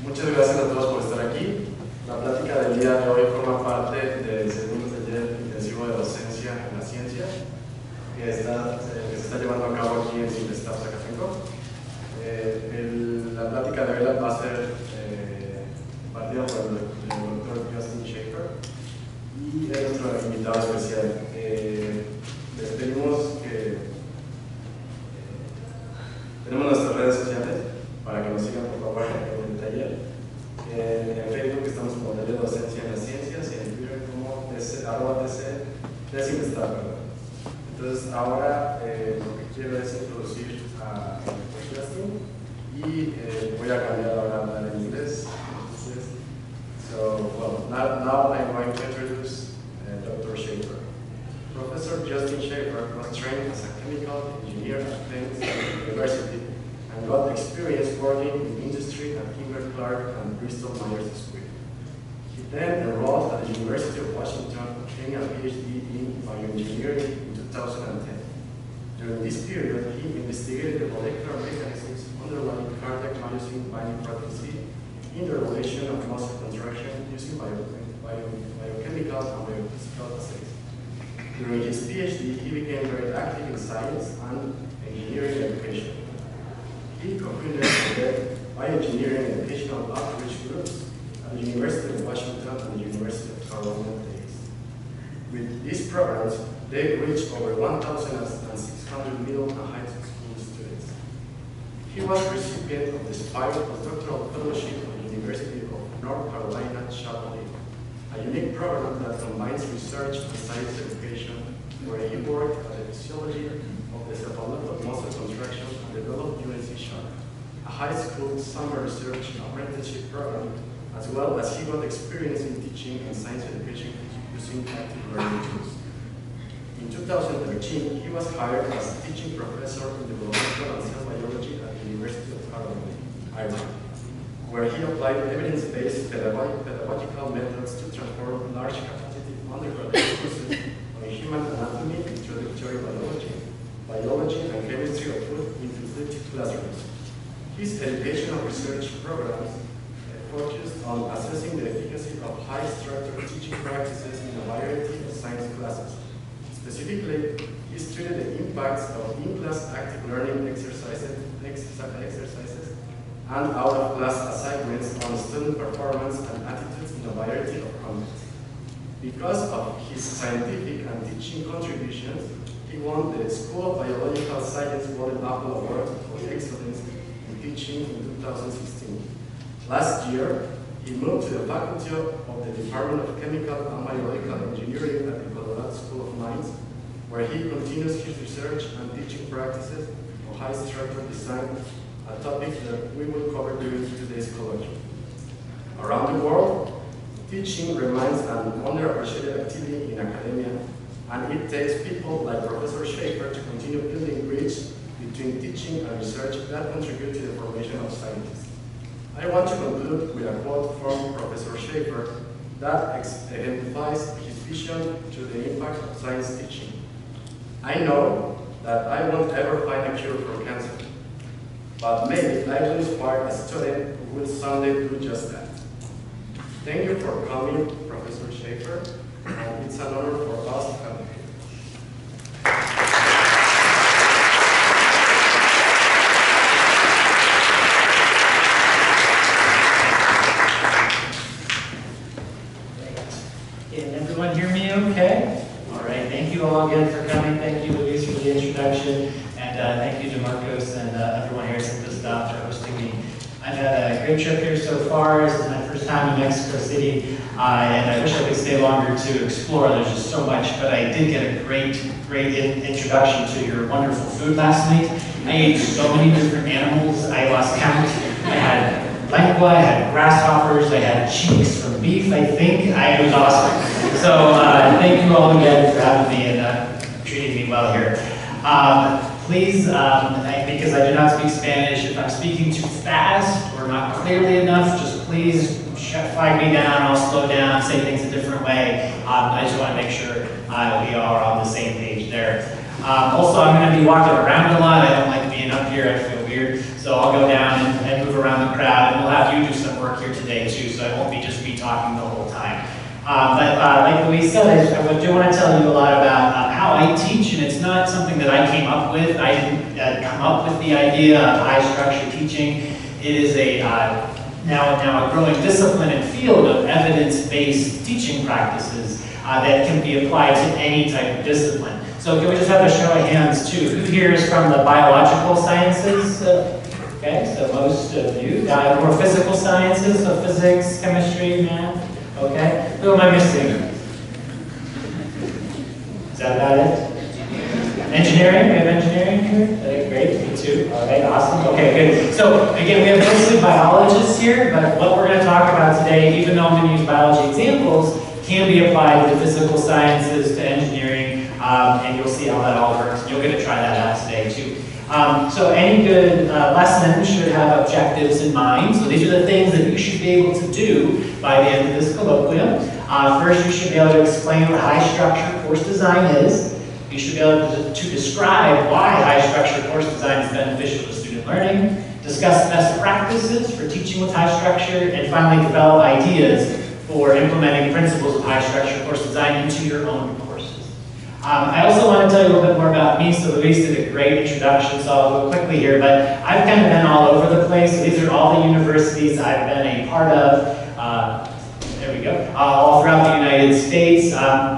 Muchas gracias a todos por estar aquí. La plática del día de hoy forma parte del segundo taller intensivo de docencia en la ciencia que se está llevando a cabo aquí en Cinvestav. La plática de hoy va a ser partida por el Dr.Justin Shaffer y es nuestro invitado especial. Les pedimos que tenemos nuestras redes sociales para que nos sigan por favor en el taller. En Facebook estamos como Taller de Docencia en las Ciencias y en Twitter como @tc de Cinvestav. Entonces ahora lo que quiero es introducir a Dr.Justin y voy a cambiar ahora a hablar en inglés. Now I'm going to introduce Dr. Shaffer. Professor Justin Shaffer was trained as a chemical engineer at Penn University and got experience working in industry at Kimberly-Clark and Bristol-Myers Squibb. He then enrolled at the University of Washington, obtaining a PhD in bioengineering in 2010. During this period, he investigated the molecular mechanisms underlying cardiac myosin binding protein C in the relation of muscle contraction using biochemical and biophysical assays. During his PhD, he became very active in science and engineering education. He co-founded the bioengineering educational outreach groups at the University of Washington and the University of Carolina Days. With these programs, they reached over 1,600 middle and high school students. He was recipient of the Spire Postdoctoral Fellowship at the University of North Carolina, Chapel Hill, a unique program that combines research and science education, where he worked at the physiology of the cephalopoid muscle contraction and developed U.S.A. Shaffer, a high school summer research apprenticeship program, as well as he got experience in teaching and science education using active learning tools. In 2013, he was hired as a teaching professor in developmental and cell biology at the University of Carolina, Ireland, where he applied evidence-based pedagogical methods to transform large-capacity undergraduate courses on human anatomy, introductory biology, and chemistry of food into flipped classrooms. His educational research programs focused on assessing the efficacy of high-structure teaching practices in a variety of science classes. Specifically, he studied the impacts of in-class active learning exercises and out-of-class assignments on student performance and attitudes in a variety of contexts. Because of his scientific and teaching contributions, he won the School of Biological Science Golden Apple Award for excellence in teaching in 2016. Last year, he moved to the faculty of the Department of Chemical and Biological Engineering at the Colorado School of Mines, where he continues his research and teaching practices on high-structure design, a topic that we will cover during today's colloquium. Around the world, teaching remains an underappreciated activity in academia, and it takes people like Professor Shaffer to continue building bridges between teaching and research that contribute to the formation of scientists. I want to conclude with a quote from Professor Shaffer that exemplifies his vision to the impact of science teaching. I know that I won't ever find a cure for cancer, but maybe I will inspire a student who will someday do just that. Thank you for coming, Professor Shaffer, and it's an honor for us to have you here. Can everyone hear me okay? All right, thank you all again for coming. Thank you, Luis, for the introduction. And thank you to Marcos and everyone here at Cinvestav for hosting me. I've had a great trip here so far. This is my first time in Mexico City, and I wish I could stay longer to explore. There's just so much, but I did get a great introduction to your wonderful food last night. I ate so many different animals, I lost count. I had lengua, I had grasshoppers, I had cheeks from beef, I think. It was awesome. So thank you all again for having me and treating me well here. Please, because I do not speak Spanish, if I'm speaking too fast or not clearly enough, just please flag me down, I'll slow down, say things a different way. I just want to make sure we are on the same page there. Also, I'm going to be walking around a lot. I don't like being up here, I feel weird. So I'll go down and move move around the crowd, and we'll have you do some work here today too, so it won't be just me talking the whole time. Like Louise said, I do want to tell you a lot about how I teach, and it's not something that I came up with. I didn't come up with the idea of high-structure teaching. It is a now a growing discipline and field of evidence-based teaching practices that can be applied to any type of discipline. So can we just have a show of hands too? Who here is from the biological sciences? Okay, so most of you. More physical sciences, so physics, chemistry, math. Okay, who am I missing? Is that about it? Engineering, we have engineering here? Okay, great, me too. All right, awesome. Okay, good. So again, we have mostly biologists here, but what we're going to talk about today, even though I'm going to use biology examples, can be applied to physical sciences, to engineering, and you'll see how that all works. And you'll get to try that out today too. So any good lesson should have objectives in mind. So these are the things that you should be able to do by the end of this colloquium. First, you should be able to explain what high-structure course design is. You should be able to describe why high-structure course design is beneficial to student learning, discuss best practices for teaching with high structure, and finally develop ideas for implementing principles of high-structure course design into your own courses. I also want to tell you a little bit more about me. So Louise did a great introduction, so I'll go quickly here, but I've kind of been all over the place. So these are all the universities I've been a part of. There we go. All throughout the United States.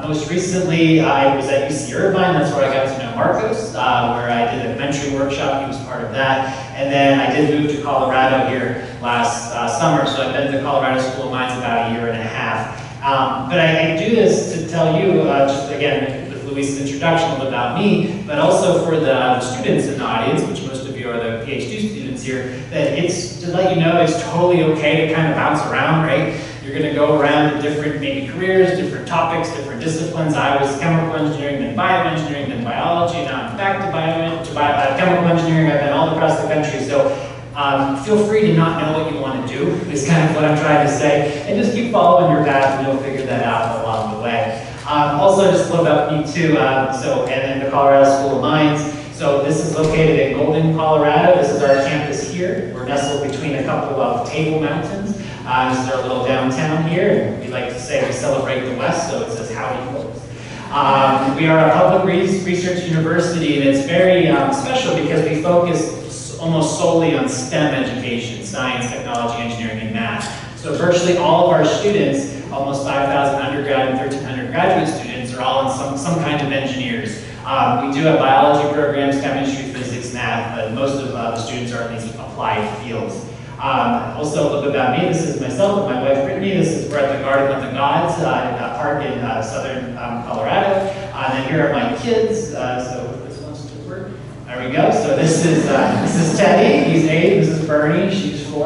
Most recently, I was at U.C. Irvine. That's where I got to know Marcos, where I did a mentoring workshop. He was part of that. And then I did move to Colorado here last summer. So I've been to Colorado School of Mines about 1.5 years. But I do this to tell you, just again, with Luis's introduction, a little about me, but also for the students in the audience, which most of you are the PhD students here, that it's to let you know it's totally okay to kind of bounce around, right? You're going to go around to different maybe careers, different topics, different disciplines. I was chemical engineering, then bioengineering, then biology. Now I'm back to chemical engineering. I've been all across the country. So feel free to not know what you want to do, is kind of what I'm trying to say. And just keep following your path and you'll figure that out along the way. Also, just a little about me too. And the Colorado School of Mines. So this is located in Golden, Colorado. This is our campus here. We're nestled between a couple of Table Mountains. This is our little downtown here, and we like to say we celebrate the West, so it says howdy folks. We are a public research university, and it's very special because we focus almost solely on STEM education, science, technology, engineering, and math. So virtually all of our students, almost 5,000 undergrad and 1,300 graduate students, are all in some kind of engineers. We do have biology programs, chemistry, physics, math, but most of the students are in these applied fields. Also a little bit about me. This is myself and my wife Brittany. This is we're at the Garden of the Gods in a park in southern Colorado. And then here are my kids. So if this wants to work, there we go. So this is Teddy. He's 8. This is Bernie. She's 4.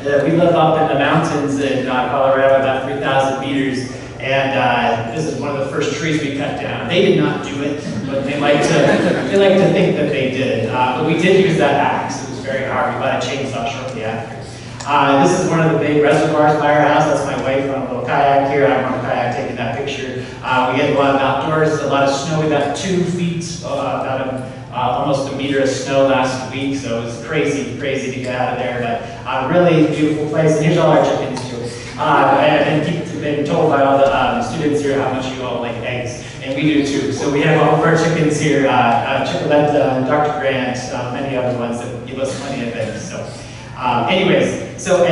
We live up in the mountains in Colorado, about 3,000 meters. And this is one of the first trees we cut down. They did not do it, but they like to think that they did. But we did use that axe. It was very hard. We bought a chainsaw shortly after. This is one of the big reservoirs by our house. That's my wife on a little kayak here. I'm on a kayak taking that picture. We get a lot of outdoors, a lot of snow. We got 2 feet, almost a meter of snow last week. So it was crazy to get out of there. But really beautiful place. And here's all our chickens too. I've been told by all the students here how much you all like eggs. And we do too. So we have all of our chickens here, Chickaletta, Dr. Grant, many other ones that give us plenty of eggs. So anyways, so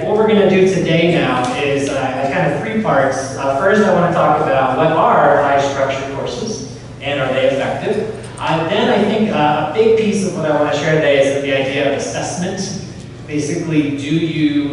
what we're going to do today now is kind of 3 parts. First, I want to talk about what are high-structure courses and are they effective. Then I think a big piece of what I want to share today is the idea of assessment. Basically,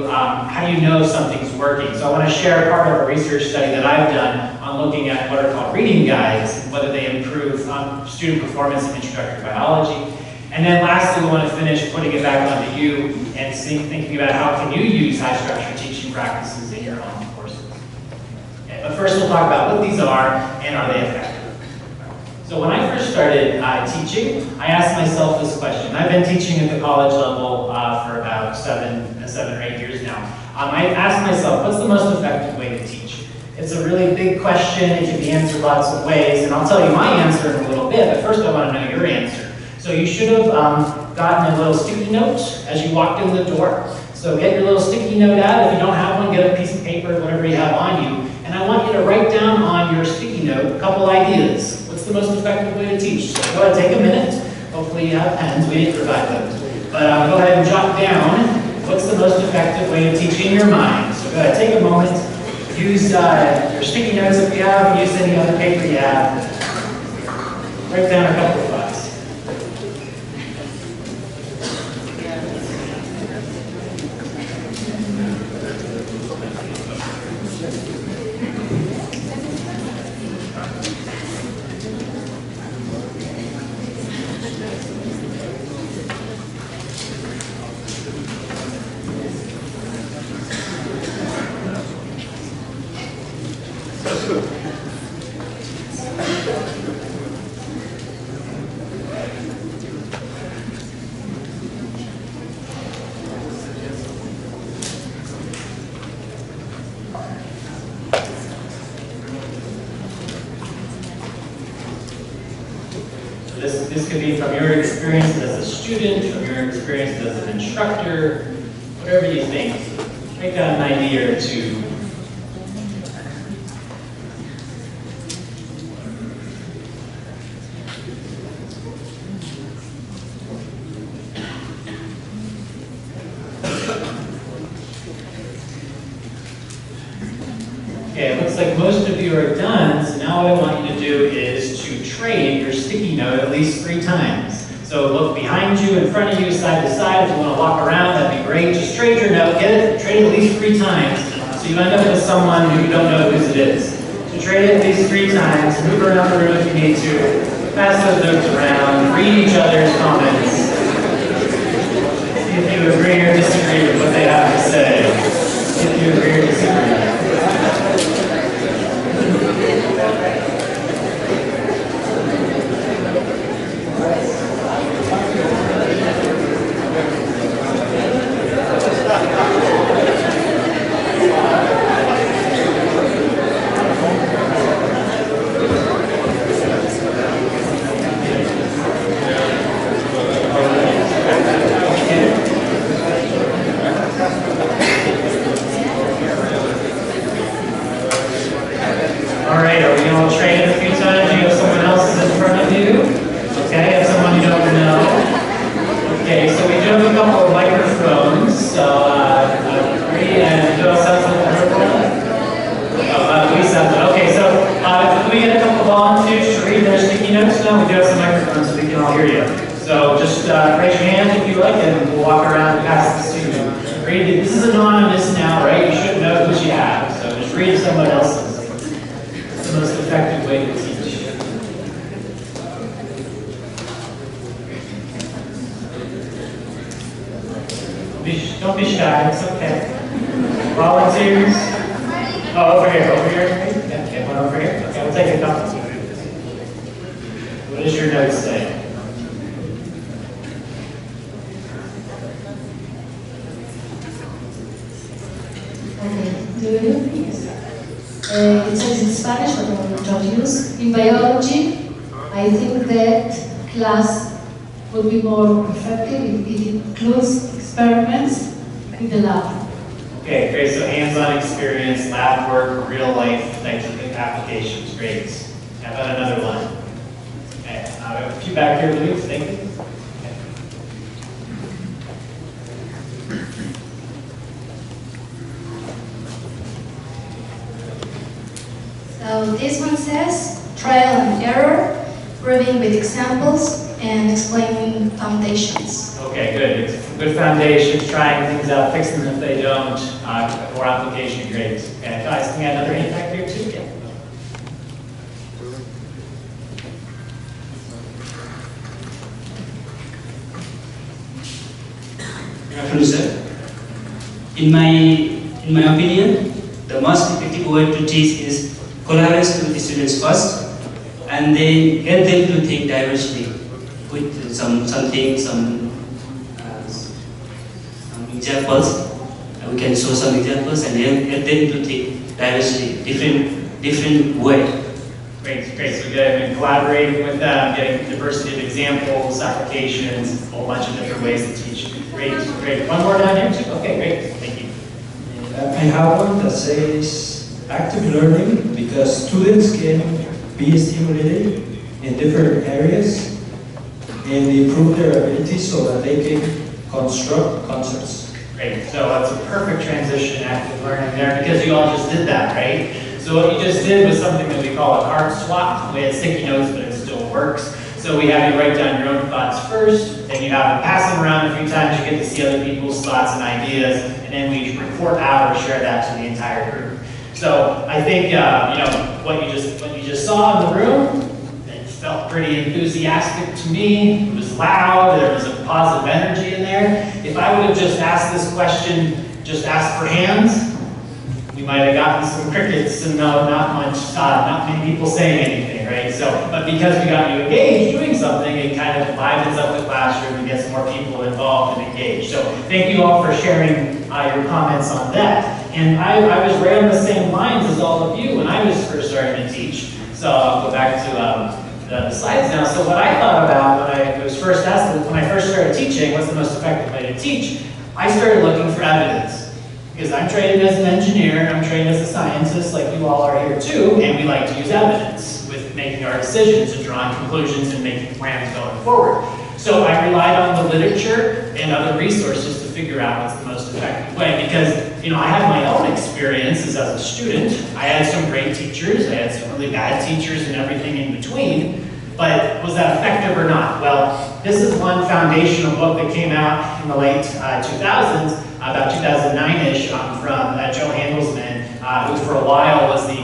how do you know something's working? So I want to share part of a research study that I've done on looking at what are called reading guides and whether they improve student performance in introductory biology. And then lastly, we want to finish putting it back onto you and thinking about how can you use high-structure teaching practices in your own courses. Okay, but first we'll talk about what these are and are they effective. So when I first started teaching, I asked myself this question. I've been teaching at the college level for about 7 or 8 years now. I asked myself, what's the most effective way to teach? It's a really big question. It can be answered lots of ways, and I'll tell you my answer in a little bit, but first I want to know your answer. So you should have gotten a little sticky note as you walked in the door So get your little sticky note out. If you don't have one, get a piece of paper, whatever you have on you. And I want you to write down on your sticky note a couple ideas. What's the most effective way to teach? So go ahead, take a minute. Hopefully you have pens. We didn't provide those. But go ahead and jot down what's the most effective way to teach in your mind. So go ahead, take a moment. Use your sticky notes if you have. Use any other paper you have. Write down a couple of thoughts. This could be from your experience as a student, from your experience as an instructor, whatever you think. Write down an idea or two. Okay, it looks like most of you are done, so now what I want you to do is to trade your sticky note at least 3 times. So look behind you, in front of you, side to side. If you want to walk around, that'd be great. Just trade your note, trade it at least 3 times, so you end up with someone who you don't know whose it is. So trade it at least 3 times, move around the room if you need to, pass those notes around, read each other's comments. See if you agree or disagree with what they have to say. See if you agree or disagree. Don't be shy, it's okay. Volunteers? Oh, over here. Yeah, okay, one over here. Okay, we'll take a couple. What does your note say? Okay, do you? Yes. It says in Spanish, but I will introduce. In biology, I think that class will be more effective if it includes experiments in the lab. Okay, great. So hands-on experience, lab work, real life types of applications. Great. How about another one? Okay, we have a few back here, please. Thank you. So this one says trial and error, proving with examples, and explaining foundations. Okay, good. It's good foundations, trying things out, fixing them if they don't, or application grades. Okay, guys, can we have another impact here too? Good afternoon, sir. In my opinion, the most effective way to teach is collaboration with the students first, and then get them to think diversely with some examples. We can show some examples and get them to think diversely, different way. Great, great. So we've been collaborating with them, getting diversity of examples, applications, a whole bunch of different ways to teach. Great, great. One more down here too. Okay, great. Thank you. I have one that says active learning because students can be stimulated in different areas and improve their abilities so that they can construct concepts. Great. So that's a perfect transition, active learning there, because you all just did that, right? So what you just did was something that we call a card swap. We had sticky notes, but it still works. So we have you write down your own thoughts first, then you have them pass them around a few times, you get to see other people's thoughts and ideas, and then we report out or share that to the entire group. So I think you know what you just saw in the room, it felt pretty enthusiastic to me. It was loud, there was a positive energy in there. If I would have just asked this question, just asked for hands, we might have gotten some crickets and not many people saying anything, right? So, but because we got you engaged doing something, it kind of livens up the classroom and gets more people involved and engaged. So thank you all for sharing your comments on that. And I was right on the same lines as all of you when I was first starting to teach. So I'll go back to the slides now. So what I thought about when I was first asked, when I first started teaching, what's the most effective way to teach? I started looking for evidence. Because I'm trained as an engineer, I'm trained as a scientist, like you all are here too, and we like to use evidence with making our decisions and drawing conclusions and making plans going forward. So I relied on the literature and other resources to figure out what's the most effective way. Because, you know, I had my own experiences as a student. I had some great teachers, I had some really bad teachers and everything in between. But was that effective or not? Well, this is one foundational book that came out in the late 2000s, about 2009-ish, from Joe Handelsman, who for a while was the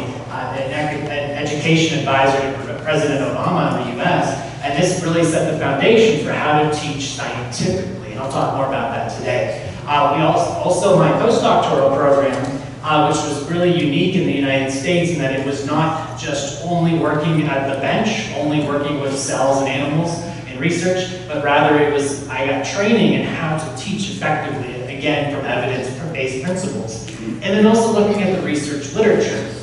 education advisor to President Obama in the U.S. And this really set the foundation for how to teach scientifically. And I'll talk more about that today. We also my postdoctoral program, which was really unique in the United States in that it was not just only working at the bench, only working with cells and animals in research, but rather I got training in how to teach effectively, again, from evidence-based principles. And then also looking at the research literature.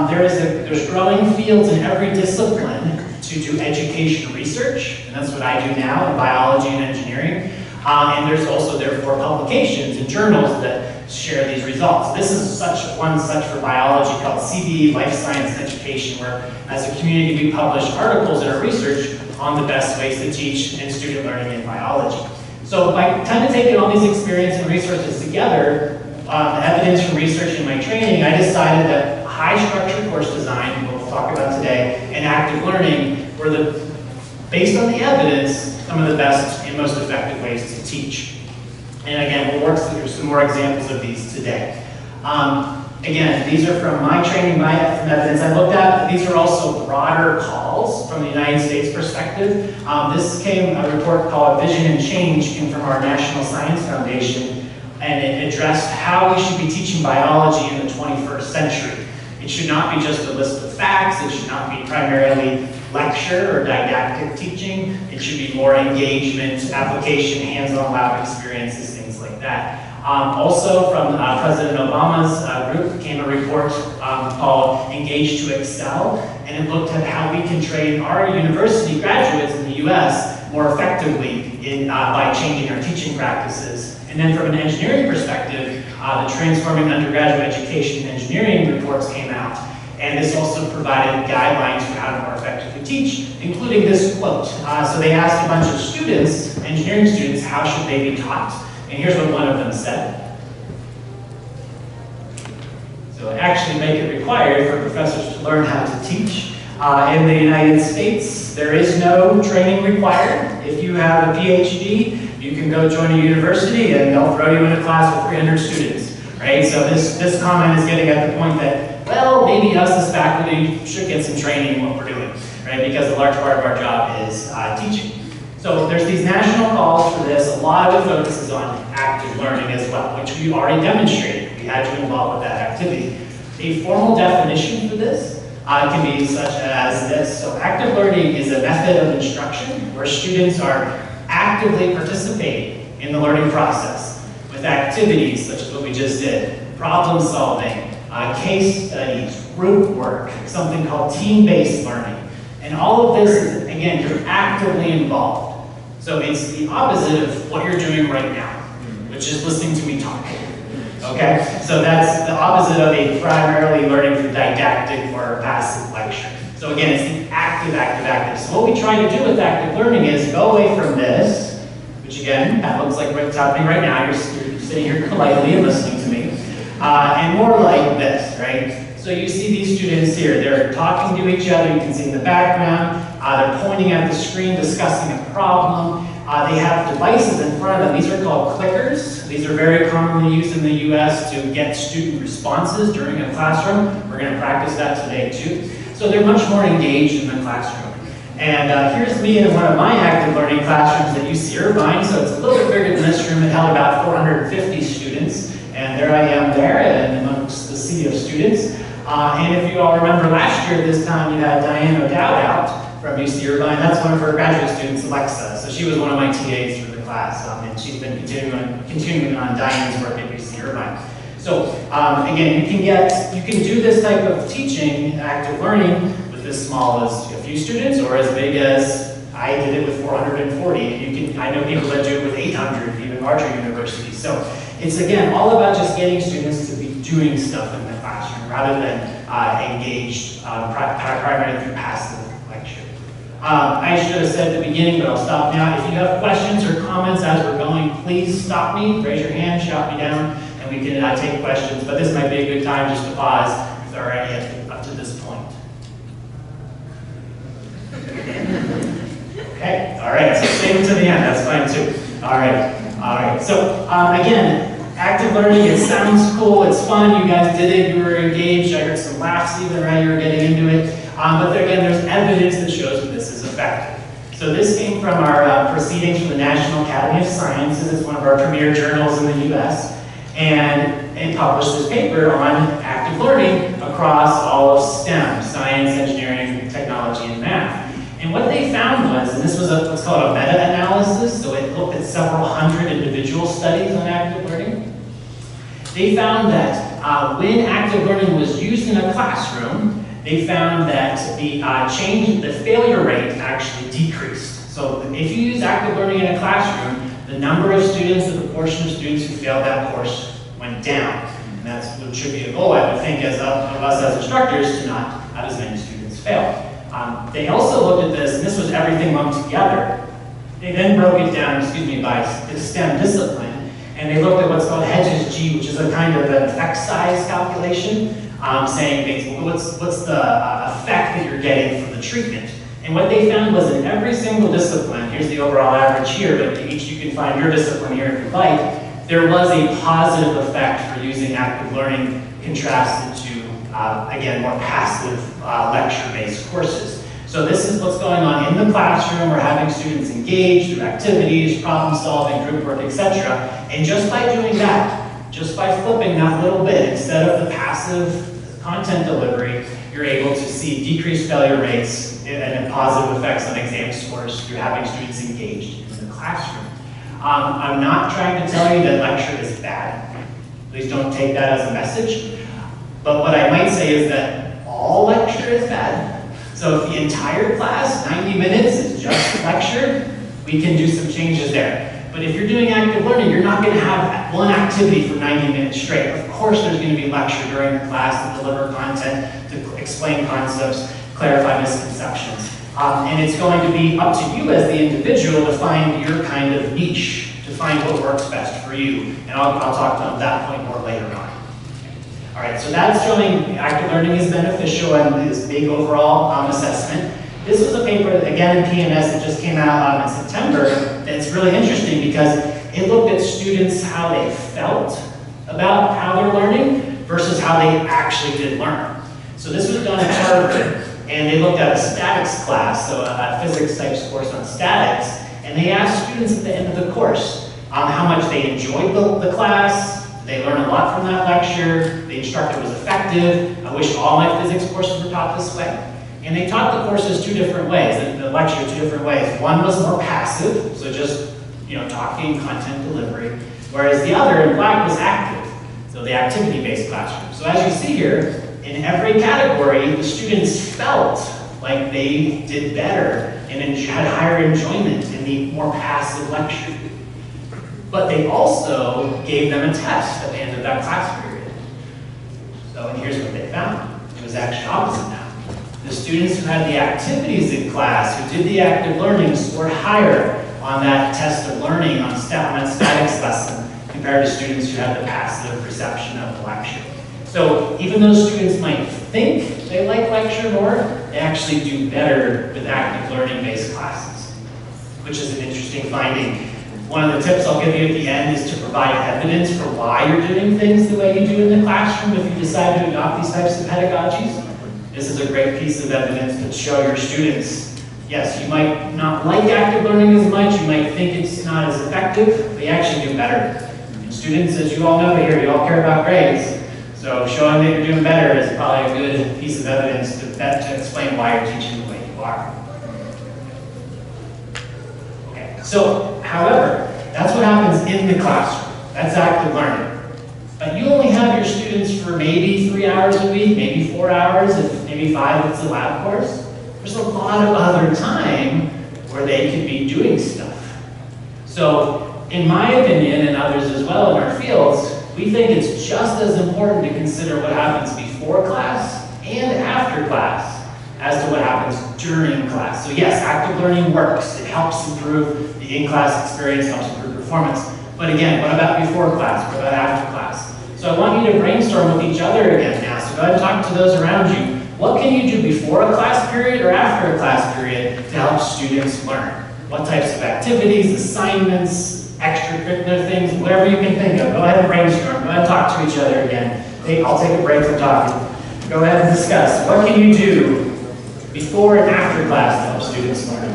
There's growing fields in every discipline to do education research, and that's what I do now in biology and engineering. And there's also, therefore, publications and journals that share these results. This is one such for biology called CBE, Life Science Education, where as a community we publish articles in our research on the best ways to teach and student learning in biology. So by kind of taking all these experience and resources together, evidence from research and my training, I decided that high structured course design, what we'll talk about today, and active learning were based on the evidence, some of the best and most effective ways to teach. And again, we'll work through some more examples of these today. Again, these are from my training, from evidence I looked at. These are also broader calls from the United States perspective. This a report called Vision and Change came from our National Science Foundation, and it addressed how we should be teaching biology in the 21st century. It should not be just a list of facts. It should not be primarily lecture or didactic teaching. It should be more engagement, application, hands-on lab experiences, things like that. Also from President Obama's group came a report called Engage to Excel, and it looked at how we can train our university graduates in the U.S. more effectively by changing our teaching practices. And then from an engineering perspective, the Transforming Undergraduate Education and Engineering reports came out. And this also provided guidelines for how to more effectively teach, including this quote. So they asked a bunch of students, engineering students, how should they be taught? And here's what one of them said. So actually make it required for professors to learn how to teach. In the United States, there is no training required. If you have a PhD, you can go join a university and they'll throw you in a class with 300 students, right? So this comment is getting at the point that, well, maybe us as faculty should get some training in what we're doing, right? Because a large part of our job is teaching. So there's these national calls for this. A lot of it focuses on active learning as well, which we already demonstrated. We had to involve with that activity. A formal definition for this can be such as this. So active learning is a method of instruction where students are actively participating in the learning process with activities such as what we just did, problem solving, case studies, group work, something called team-based learning. And all of this is, again, you're actively involved. So it's the opposite of what you're doing right now, which is listening to me talk. Okay? So that's the opposite of a primarily learning through didactic or passive lecture. So again, it's the active. So what we try to do with active learning is go away from this, which again, that looks like what's happening right now. You're sitting here politely and listening to me. And more like this, right? So you see these students here, they're talking to each other, you can see in the background, they're pointing at the screen, discussing a problem. They have devices in front of them. These are called clickers. These are very commonly used in the U.S. to get student responses during a classroom. We're going to practice that today too. So they're much more engaged in the classroom. And here's me in one of my active learning classrooms at UC Irvine. So it's a little bit bigger than this room. It held about 450 students. And there I am there and amongst the sea of students. And if you all remember last year at this time, you had Diane O'Dowd out from UC Irvine. That's one of her graduate students, Alexa. So she was one of my TAs for the class. And she's been continuing on Diane's work at UC Irvine. So again, you can do this type of teaching, active learning, with as small as a few students or as big as I did it with 440. I know people that do it with 800, even larger universities. So it's again all about just getting students to be doing stuff in the classroom rather than engaged primarily through passive lecture. I should have said at the beginning, but I'll stop now. If you have questions or comments as we're going, please stop me, raise your hand, shout me down, and we can take questions. But this might be a good time just to pause if there are any up to this point. Okay, all right, so save it to the end, that's fine too. All right. So again, active learning, it sounds cool, it's fun, you guys did it, you were engaged, I heard some laughs even, right, you were getting into it. But again, there's evidence that shows that this is effective. So this came from our proceedings from the National Academy of Sciences. It's one of our premier journals in the US. And it published this paper on active learning across all of STEM, science, engineering, technology, and math. And what they found was, and this was what's called a meta-analysis, so it looked at several hundred individual studies on active learning. They found that when active learning was used in a classroom, they found that the failure rate actually decreased. So if you use active learning in a classroom, the number of students, the proportion of students who failed that course went down. And that's what should be a goal, I would think, of us as instructors, to not have as many students fail. They also looked at this, and this was everything lumped together. They then broke it down, by STEM discipline, and they looked at what's called Hedges G, which is a kind of an effect size calculation, saying basically what's the effect that you're getting from the treatment. And what they found was in every single discipline, here's the overall average here, but each you can find your discipline here if you'd like, there was a positive effect for using active learning contrasted to, again, more passive lecture-based courses. So this is what's going on in the classroom. We're having students engage through activities, problem solving, group work, etc. And just by doing that, just by flipping that little bit, instead of the passive content delivery, you're able to see decreased failure rates and positive effects on exam scores through having students engaged in the classroom. I'm not trying to tell you that lecture is bad. Please don't take that as a message. But what I might say is that all lecture is bad. So if the entire class, 90 minutes, is just lecture, we can do some changes there. But if you're doing active learning, you're not going to have one activity for 90 minutes straight. Of course there's going to be lecture during the class to deliver content, to explain concepts, clarify misconceptions. And it's going to be up to you as the individual to find your kind of niche, to find what works best for you. And I'll talk to that point more later on. All right, so that's showing active learning is beneficial and this big overall assessment. This was a paper, again in PNS, that just came out in September. That's really interesting because it looked at students, how they felt about how they're learning versus how they actually did learn. So this was done at Harvard, and they looked at a statics class, so a physics type course on statics, and they asked students at the end of the course how much they enjoyed the class. They learned a lot from that lecture. The instructor was effective. I wish all my physics courses were taught this way. And they taught the courses two different ways, the lecture two different ways. One was more passive, so just talking, content delivery, whereas the other in black was active. So the activity-based classroom. So as you see here, in every category, the students felt like they did better and had higher enjoyment in the more passive lecture. But they also gave them a test at the end of that class period. So, and here's what they found. It was actually opposite now. The students who had the activities in class, who did the active learning, scored higher on that test of learning on that statics lesson compared to students who had the passive perception of the lecture. So even though students might think they like lecture more, they actually do better with active learning-based classes, which is an interesting finding. One of the tips I'll give you at the end is to provide evidence for why you're doing things the way you do in the classroom if you decide to adopt these types of pedagogies. This is a great piece of evidence to show your students, yes, you might not like active learning as much, you might think it's not as effective, but you actually do better. And students, as you all know here, you all care about grades, so showing that you're doing better is probably a good piece of evidence to explain why you're teaching the way you are. Okay, so, however, that's what happens in the classroom. That's active learning. But you only have your students for maybe 3 hours a week, maybe 4 hours, if maybe 5 if it's a lab course. There's a lot of other time where they could be doing stuff. So, in my opinion, and others as well in our fields, we think it's just as important to consider what happens before class and after class as to what happens during class. So yes, active learning works. It helps improve the in-class experience, helps improve performance. But again, what about before class? What about after class? So I want you to brainstorm with each other again now. So go ahead and talk to those around you. What can you do before a class period or after a class period to help students learn? What types of activities, assignments, extracurricular things, whatever you can think of. Go ahead and brainstorm. Go ahead and talk to each other again. I'll take a break from talking. Go ahead and discuss. What can you do before and after class to help students learn?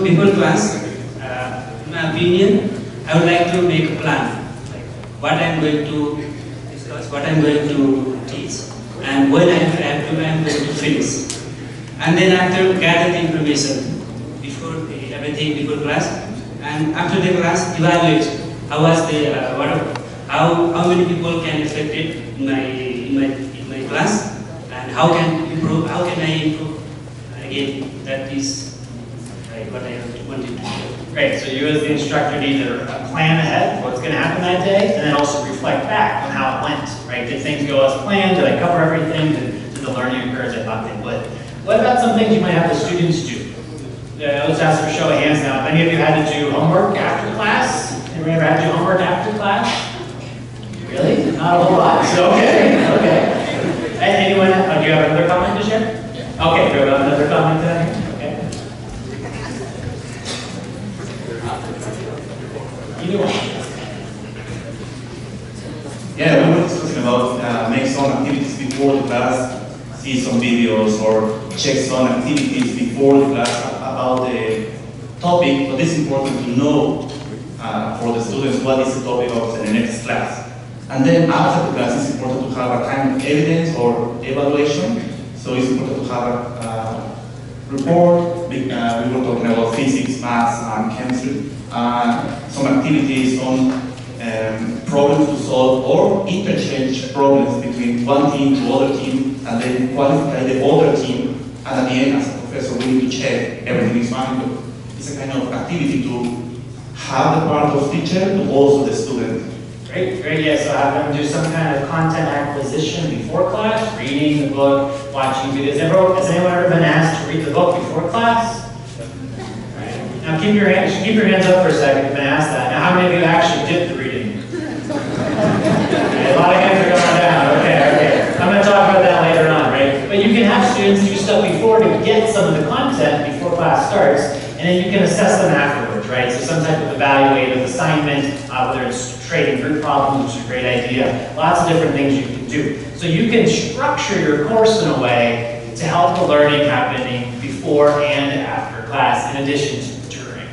Before class, in my opinion, I would like to make a plan, like what I'm going to discuss, what I'm going to teach, and when I'm going to finish. And then after gather the information everything before class, and after the class evaluate how was the how many people can affect it in my class, and how can I improve again. That is what I wanted to do. Great, so you as the instructor need to plan ahead what's going to happen that day, and then also reflect back on how it went, right? Did things go as planned? Did I cover everything? Did the the learning occurs I thought they would. What about some things you might have the students do? Let's ask for a show of hands now. Have any of you had to do homework after class? Anybody ever had to do homework after class? Really? Not a whole lot. So, okay. Anyone? Do you have another comment to share? Yeah. Okay, do you have another comment to that? Okay. Either one. Yeah, we were discussing about make some activities before the class, see some videos, or check some activities before the class about the topic, but it's important to know for the students what is the topic of the next class. And then after the class, it's important to have a kind of evidence or evaluation. So it's important to have a report. We were talking about physics, maths, and chemistry. Some activities on problems to solve or interchange problems between one team to other team, and then qualify the other team. And at the end, as a professor, we need to check everything is fine. But it's a kind of activity to have the part of teacher, but also the student. Great, yeah, so have them do some kind of content acquisition before class, reading the book, watching videos. Has anyone ever been asked to read the book before class? Right. Now keep your hands up for a second if you've been asked that. Now how many of you actually did the reading? Okay, a lot of hands are going down, okay. I'm going to talk about that later on, right? But you can have students do stuff before to get some of the content before class starts, and then you can assess them afterwards, right? So some type of evaluative assignment, whether it's trading group problems, which is a great idea. Lots of different things you can do. So you can structure your course in a way to help the learning happening before and after class, in addition to during.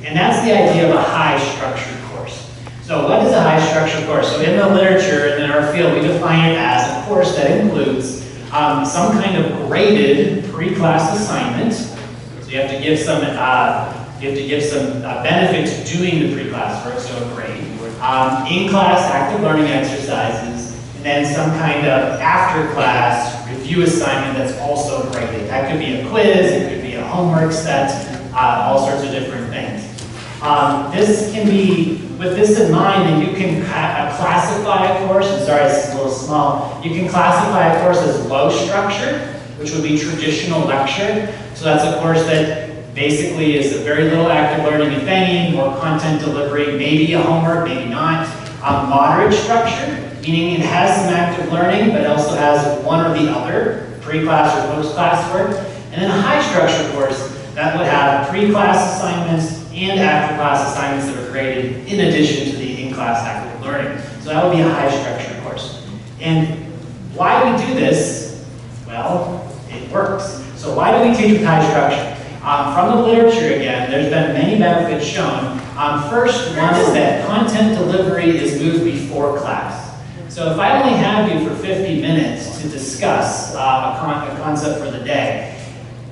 And that's the idea of a high structured course. So what is a high structured course? So in the literature and in our field, we define it as a course that includes some kind of graded pre-class assignment. So you have to give some benefit to doing the pre-class work, so a grade. In-class active learning exercises, and then some kind of after-class review assignment that's also graded. That could be a quiz, it could be a homework set, all sorts of different things. This can be, with this in mind, then you can classify a course, I'm sorry, it's a little small, you can classify a course as low structure, which would be traditional lecture. So that's a course that basically is a very little active learning, if any, more content delivery, maybe a homework, maybe not. Moderate structure, meaning it has some active learning, but also has one or the other, pre-class or post-class work. And then a high structure course that would have pre-class assignments and after-class assignments that are graded in addition to the in-class active learning. So that would be a high structure course. And why we do this? Well, it works. So why do we teach with high structure? From the literature again, there's been many benefits shown. First one is that content delivery is moved before class. So if I only have you for 50 minutes to discuss a concept for the day,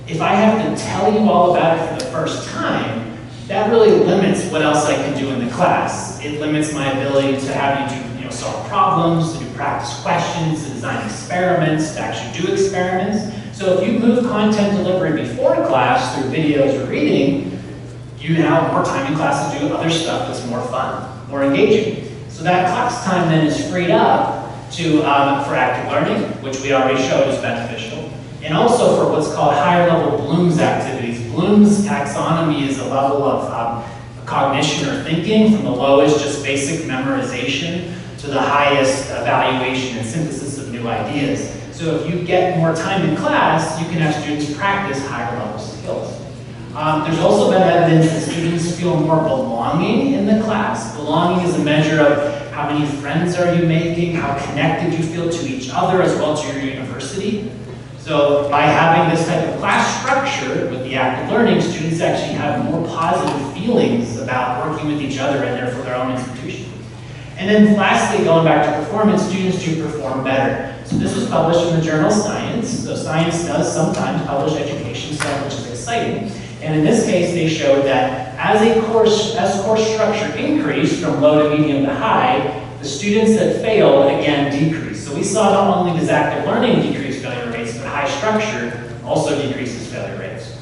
if I have to tell you all about it for the first time, that really limits what else I can do in the class. It limits my ability to have you do, solve problems, to do practice questions, to design experiments, to actually do experiments. So if you move content delivery before class through videos or reading, you now have more time in class to do other stuff that's more fun, more engaging. So that class time then is freed up to, for active learning, which we already showed is beneficial, and also for what's called higher level Bloom's activities. Bloom's taxonomy is a level of cognition or thinking, from the lowest, just basic memorization, to the highest evaluation and synthesis of new ideas. So if you get more time in class, you can have students practice higher level skills. There's also been evidence that students feel more belonging in the class. Belonging is a measure of how many friends are you making, how connected you feel to each other as well as to your university. So by having this type of class structure with the active learning, students actually have more positive feelings about working with each other and therefore their own institution. And then lastly, going back to performance, students do perform better. So this was published in the journal Science. So Science does sometimes publish education stuff, which is exciting. And in this case, they showed that as course structure increased from low to medium to high, the students that failed again decreased. So we saw not only does active learning decrease failure rates, but high structure also decreases failure rates.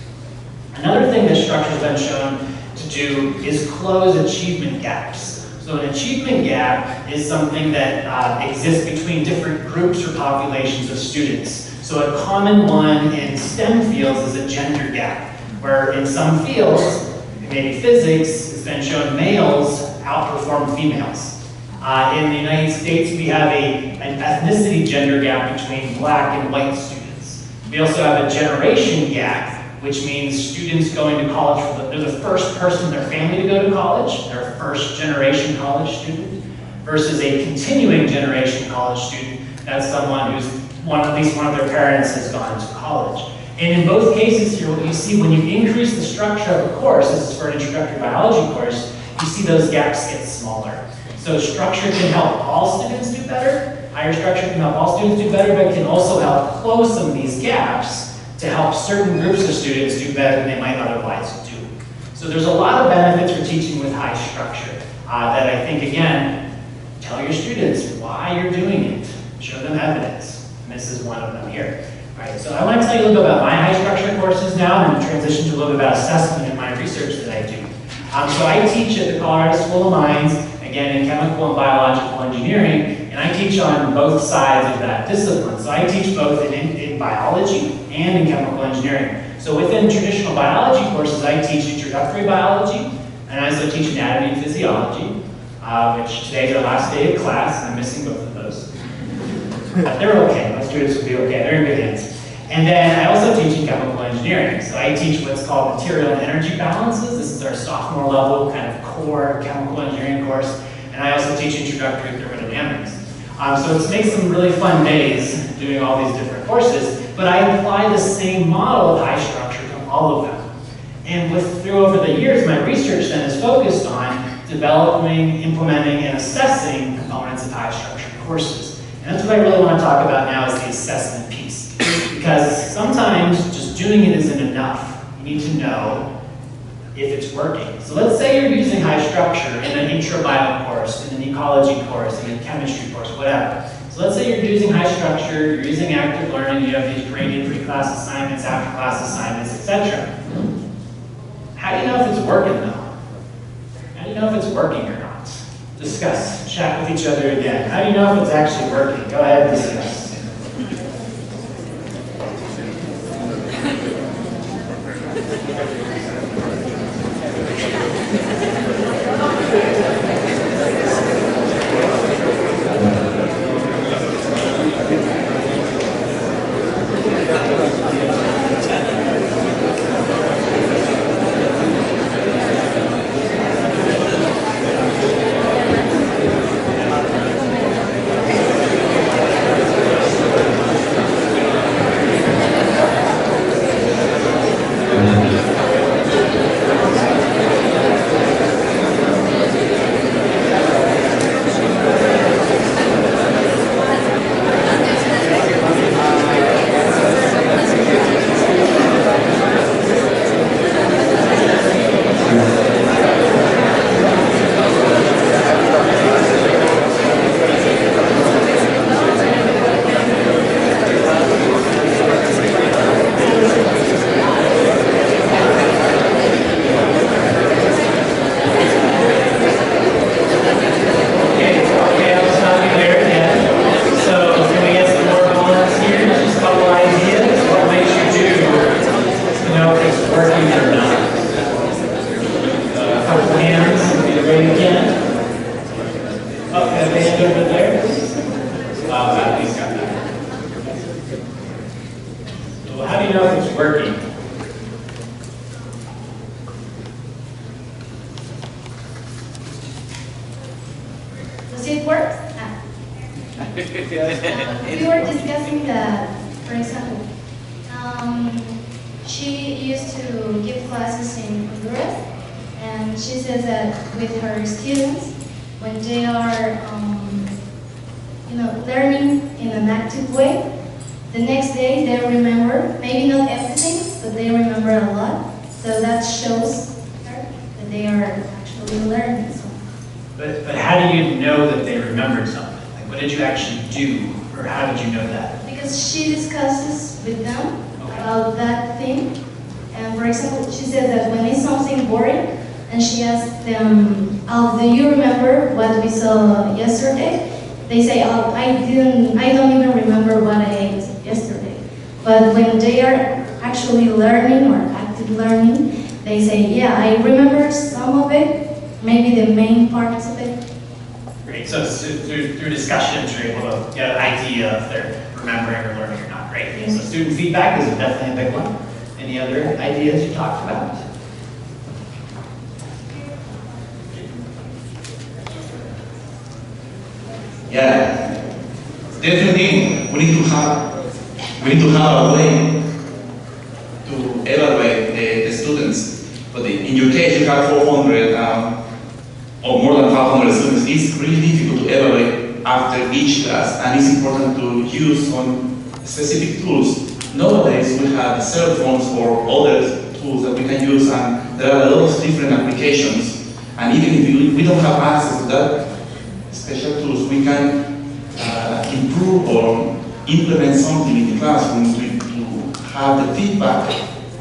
Another thing that structure has been shown to do is close achievement gaps. So an achievement gap is something that exists between different groups or populations of students. So a common one in STEM fields is a gender gap, where in some fields, maybe physics, it's been shown males outperform females. In the United States, we have an ethnicity gender gap between black and white students. We also have a generation gap, which means students going to college, they're the first person in their family to go to college, they're a first generation college student, versus a continuing generation college student. That's someone who's at least one of their parents has gone to college. And in both cases here, what you see when you increase the structure of a course, this is for an introductory biology course, you see those gaps get smaller. So structure can help all students do better, higher structure can help all students do better, but it can also help close some of these gaps to help certain groups of students do better than they might otherwise do. So there's a lot of benefits for teaching with high structure that I think, again, tell your students why you're doing it. Show them evidence. And this is one of them here. All right, so I want to tell you a little bit about my high structure courses now and transition to a little bit about assessment in my research that I do. So I teach at the Colorado School of Mines, again in chemical and biological engineering, and I teach on both sides of that discipline. So I teach both in biology and in chemical engineering. So within traditional biology courses, I teach introductory biology, and I also teach anatomy and physiology, which today is our last day of class, and I'm missing both of those. But they're okay, most students will be okay, they're in good hands. And then I also teach in chemical engineering. So I teach what's called material and energy balances. This is our sophomore level kind of core chemical engineering course. And I also teach introductory thermodynamics. So it makes some really fun days doing all these different courses, but I apply the same model of high structure to all of them. And through over the years, my research then is focused on developing, implementing, and assessing components of high structure courses. And that's what I really want to talk about now is the assessment piece. Because sometimes just doing it isn't enough. You need to know if it's working. So let's say you're using high structure in an intro-bio course, in an ecology course, in a chemistry course, whatever. So let's say you're using high structure, you're using active learning, you have these graded pre-class assignments, after-class assignments, etc. How do you know if it's working though? How do you know if it's working or not? Discuss, chat with each other again. How do you know if it's actually working? Go ahead and discuss. We were discussing that, for example, she used to give classes in Honduras, and she says that with her students, when they are, learning in an active way, the next day they remember, maybe not everything, but they remember a lot. So that shows her that they are actually learning something. But how do you know that they remembered something? Like, what did you actually do, or how did you know that? Because she discusses with them about that thing. And for example, she said that when it's something boring, and she asks them, "Oh, do you remember what we saw yesterday?" They say, "Oh, I don't even remember what I ate yesterday." But when they are actually learning or active learning, they say, yeah, I remember some of it, maybe the main parts of it. Great, so through discussions, you're able to get an idea if they're remembering or learning or not. Great, so student feedback is definitely a big one. Any other ideas you talked about? Yeah, definitely we need to have a way to evaluate the students. But in your case, you have 400 or more than 500 students. It's really difficult to evaluate after each class, and it's important to use some specific tools. Nowadays, we have cell phones or other tools that we can use, and there are a lot of different applications. And even if we don't have access to that special tools, we can improve or implement something in the classroom to have the feedback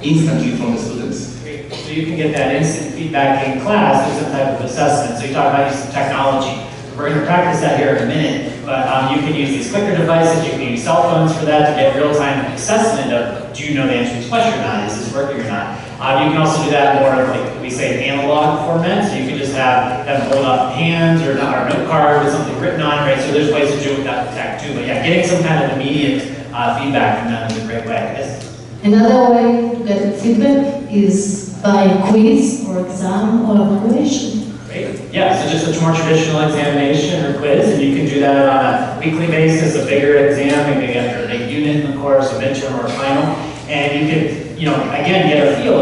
instantly from the students. Great. So you can get that instant feedback in class through some type of assessment. So you talk about using technology. We're going to practice that here in a minute, but you can use these clicker devices, you can use cell phones for that to get real-time assessment of, do you know the answer to this question or not? Is this working or not? You can also do that more of, like we say, an analog format, so you can just have them hold up hands or a note card with something written on it, right? So there's ways to do it without tech too, but yeah, getting some kind of immediate feedback from them is a great way. Yes? Another way to get feedback is by quiz or exam or evaluation. Great. Yeah, so just a more traditional examination or quiz, and you can do that on a weekly basis, a bigger exam, maybe after a unit in the course, a midterm or a final, and you can, again, get a feel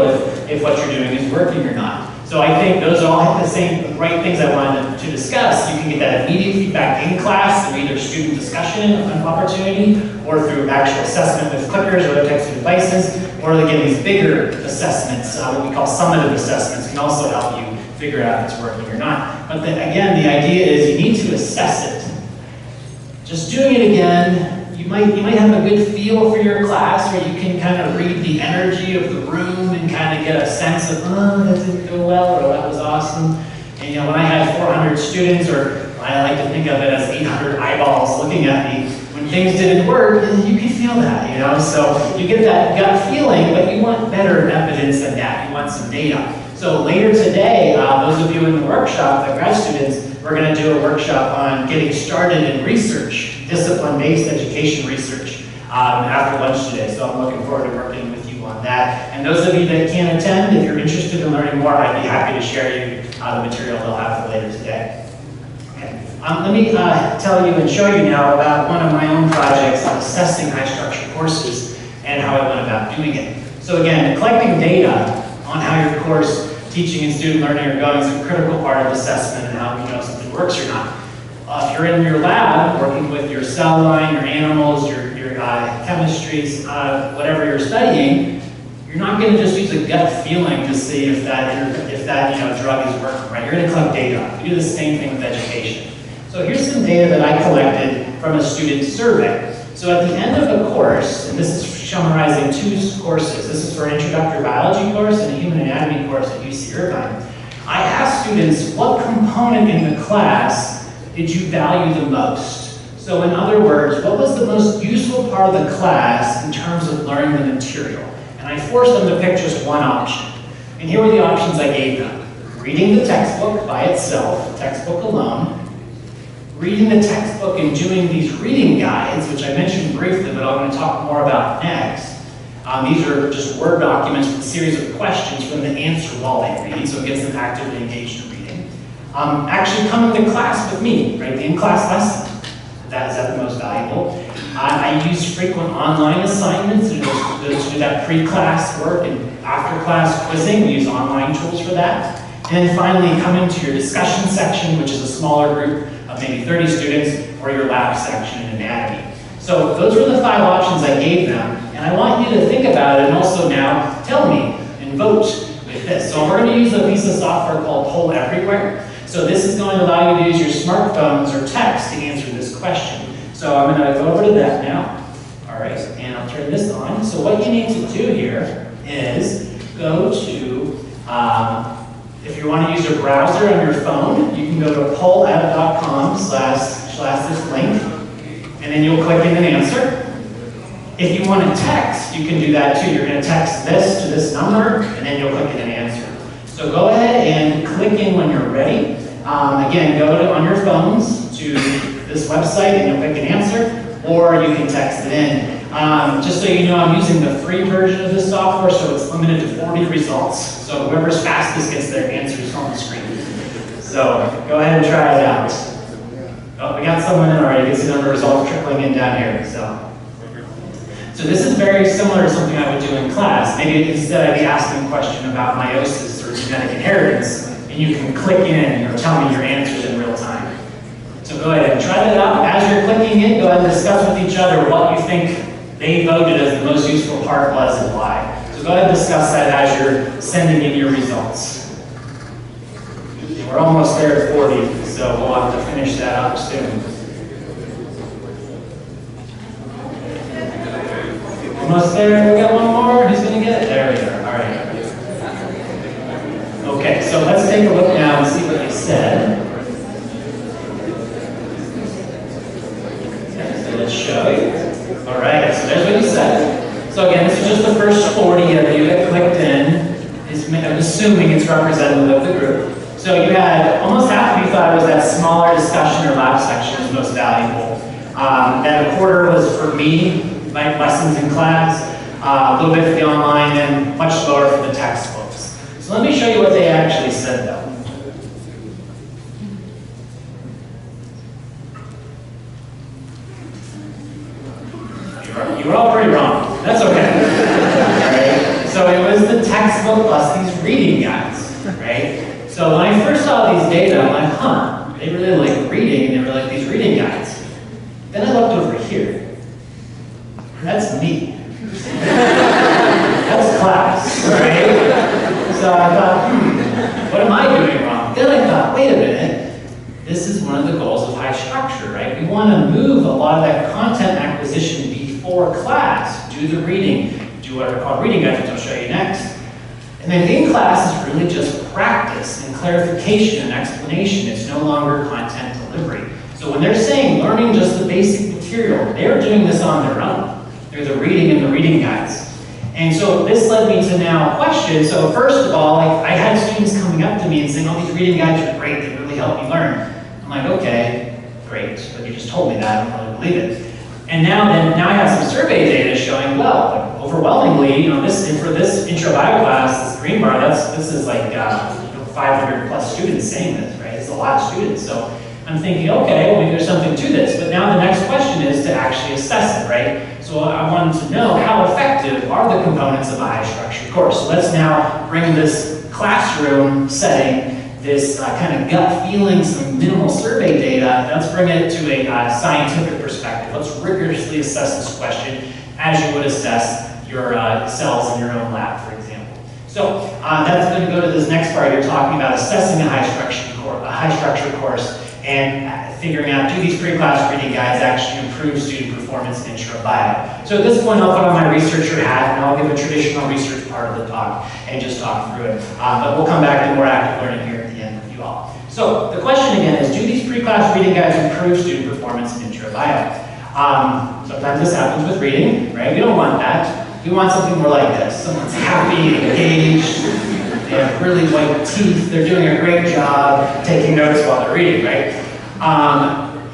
if what you're doing is working or not. So I think those all have the same right things I wanted to discuss. You can get that immediate feedback in class through either student discussion opportunity or through actual assessment with clickers or other types of devices, or again, these bigger assessments, what we call summative assessments, can also help you figure out if it's working or not. But again, the idea is you need to assess it. Just doing it again, you might have a good feel for your class where you can kind of read the energy of the room and kind of get a sense of, oh, that didn't go well, or that was awesome. And when I had 400 students, or I like to think of it as 800 eyeballs looking at me, when things didn't work, you can feel that, So you get that gut feeling, but you want better evidence than that. You want some data. So later today, those of you in the workshop, the grad students, we're going to do a workshop on getting started in research, discipline-based education research, after lunch today. So I'm looking forward to working with you on that. And those of you that can't attend, if you're interested in learning more, I'd be happy to share you the material they'll have for later today. Okay. Let me tell you and show you now about one of my own projects on assessing high-structure courses and how I went about doing it. So again, collecting data on how your course teaching and student learning are going is a critical part of assessment and how you know something works or not. If you're in your lab working with your cell line, your animals, your chemistries, whatever you're studying, you're not going to just use a gut feeling to see if that drug is working, right? You're going to collect data. You do the same thing with education. So here's some data that I collected from a student survey. So at the end of the course, and this is summarizing 2 courses. This is for an introductory biology course and a human anatomy course at UC Irvine. I asked students, what component in the class did you value the most? So in other words, what was the most useful part of the class in terms of learning the material? And I forced them to pick just one option. And here were the options I gave them. Reading the textbook by itself, the textbook alone, reading the textbook and doing these reading guides, which I mentioned briefly, but I'm going to talk more about next. These are just Word documents with a series of questions for them to answer while they read, so it gets them actively engaged in reading. Actually coming to class with me, right, the in-class lesson. That is the most valuable. I use frequent online assignments to do that pre-class work and after-class quizzing. We use online tools for that. And then finally, coming to your discussion section, which is a smaller group of maybe 30 students, or your lab section in anatomy. So those were the 5 options I gave them, and I want you to think about it and also now tell me and vote with this. So we're going to use a piece of software called Poll Everywhere. So this is going to allow you to use your smartphones or text to answer this question. So I'm going to go over to that now. All right, and I'll turn this on. So what you need to do here is go to, if you want to use your browser on your phone, you can go to pollev.com/this link, and then you'll click in an answer. If you want to text, you can do that too. You're going to text this to this number, and then you'll click it and answer. So go ahead and click in when you're ready. Again, go on your phones to this website, and you'll click an answer, or you can text it in. Just so you know, I'm using the free version of this software, so it's limited to 40 results. So whoever's fastest gets their answers on the screen. So go ahead and try it out. Oh, we got someone in already. You can see the results trickling in down here. So this is very similar to something I would do in class. Maybe instead I'd be asking a question about meiosis or genetic inheritance, and you can click in and tell me your answers in real time. So go ahead and try that out. As you're clicking it, go ahead and discuss with each other what you think they voted as the most useful part was and why. So go ahead and discuss that as you're sending in your results. And we're almost there at 40, so we'll have to finish that up soon. Almost there, we got one more. Who's going to get it? There we go. All right. Okay, so let's take a look now and see what you said. Okay, so let's show you. All right, so there's what you said. So again, this is just the first 40 of you that clicked in. I'm assuming it's representative of the group. So you had almost half of you thought it was that smaller discussion or lab section was most valuable. Then a quarter was for me, like lessons in class, a little bit for the online, and much lower for the textbooks. So let me show you what they actually said though. You were all pretty wrong. That's okay. Right? So it was the textbook plus these reading guides, right? So when I first saw these data, I'm like, huh, they really like reading, and they were like these reading guides. Then I looked over here. That's me. That's class, right? So I thought, what am I doing wrong? Then I thought, wait a minute. This is one of the goals of high structure, right? We want to move a lot of that content acquisition before class. Do the reading, do what are called reading guides, which I'll show you next. And then in class is really just practice and clarification and explanation. It's no longer content delivery. So when they're saying learning just the basic material, they're doing this on their own. They're the reading and the reading guides. And so this led me to now a question. So first of all, I had students coming up to me and saying, oh, these reading guides are great, they really help me learn. I'm like, okay, great, but you just told me that, I don't really believe it. And now I have some survey data showing, well, overwhelmingly, for this intro bio class, this green bar, this is like 500 plus students saying this, right? It's a lot of students. So I'm thinking, okay, well, maybe there's something to this. But now the next question is to actually assess it, right? So I wanted to know how effective are the components of a high structured course. So let's now bring this classroom setting, this kind of gut feeling, some minimal survey data, let's bring it to a scientific perspective. Let's rigorously assess this question as you would assess your cells in your own lab, for example. So that's going to go to this next part. You're talking about assessing a high structured course and figuring out, do these pre-class reading guides actually improve student performance in intro bio? So at this point, I'll put on my researcher hat and I'll give a traditional research part of the talk and just talk through it. But we'll come back to more active learning here at the end with you all. So the question again is, do these pre-class reading guides improve student performance in intro bio? Sometimes this happens with reading, right? We don't want that. We want something more like this. Someone's happy, engaged, they have really white teeth, they're doing a great job taking notes while they're reading, right?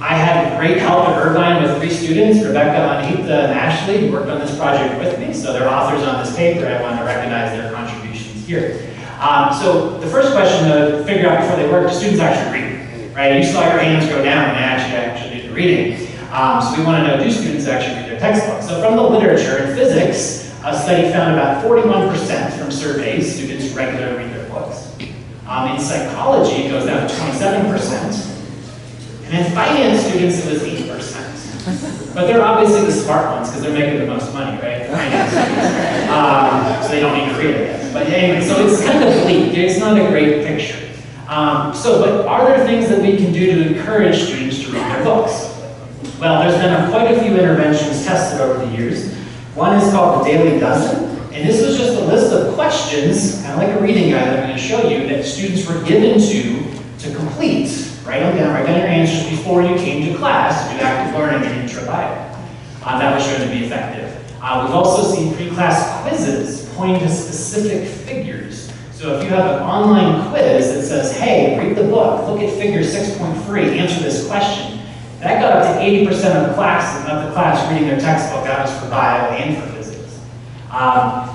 I had great help at Irvine with 3 students, Rebecca, Anita, and Ashley, who worked on this project with me. So they're authors on this paper. I want to recognize their contributions here. So the first question to figure out before they work, do students actually read? Right? You saw your hands go down when they actually did the reading. So we want to know, do students actually read their textbooks? So from the literature in physics, a study found about 41% from surveys, students regularly read their books. In psychology, it goes down to 27%. And in finance students, it was 8%. But they're obviously the smart ones because they're making the most money, right? Finance students. So they don't need to read it. But anyway, so it's kind of bleak. It's not a great picture. But are there things that we can do to encourage students to read their books? Well, there's been quite a few interventions tested over the years. One is called the Daily Dozen. And this was just a list of questions, kind of like a reading guide that I'm going to show you, that students were given to complete. Write them down, write down your answers before you came to class to do active learning in intro bio. That was shown to be effective. We've also seen pre-class quizzes pointing to specific figures. So if you have an online quiz that says, hey, read the book, look at figure 6.3, answer this question, that got up to 80% of the class reading their textbook. That was for bio and for physics.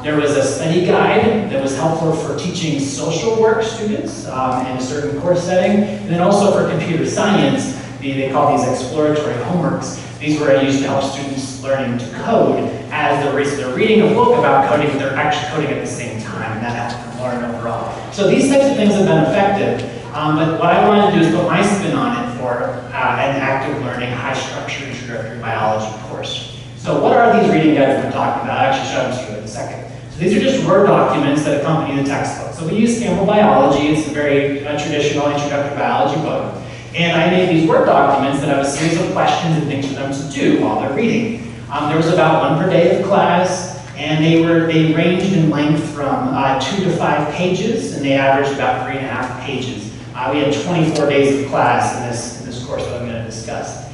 There was a study guide that was helpful for teaching social work students in a certain course setting, and then also for computer science. They call these exploratory homeworks. These were used to help students learning to code as they're reading a book about coding, but they're actually coding at the same time, and that helps them learn overall. So these types of things have been effective, but what I wanted to do is put my spin on it for an active learning, high-structure introductory biology course. So what are these reading guides we're talking about? I'll actually show them to you in a second. So these are just Word documents that accompany the textbook. So we use Campbell Biology. It's a very traditional introductory biology book. And I made these Word documents that have a series of questions and things for them to do while they're reading. There was about 1 per day of class, and they ranged in length from 2 to 5 pages, and they averaged about 3.5 pages. We had 24 days of class in this course that I'm going to discuss.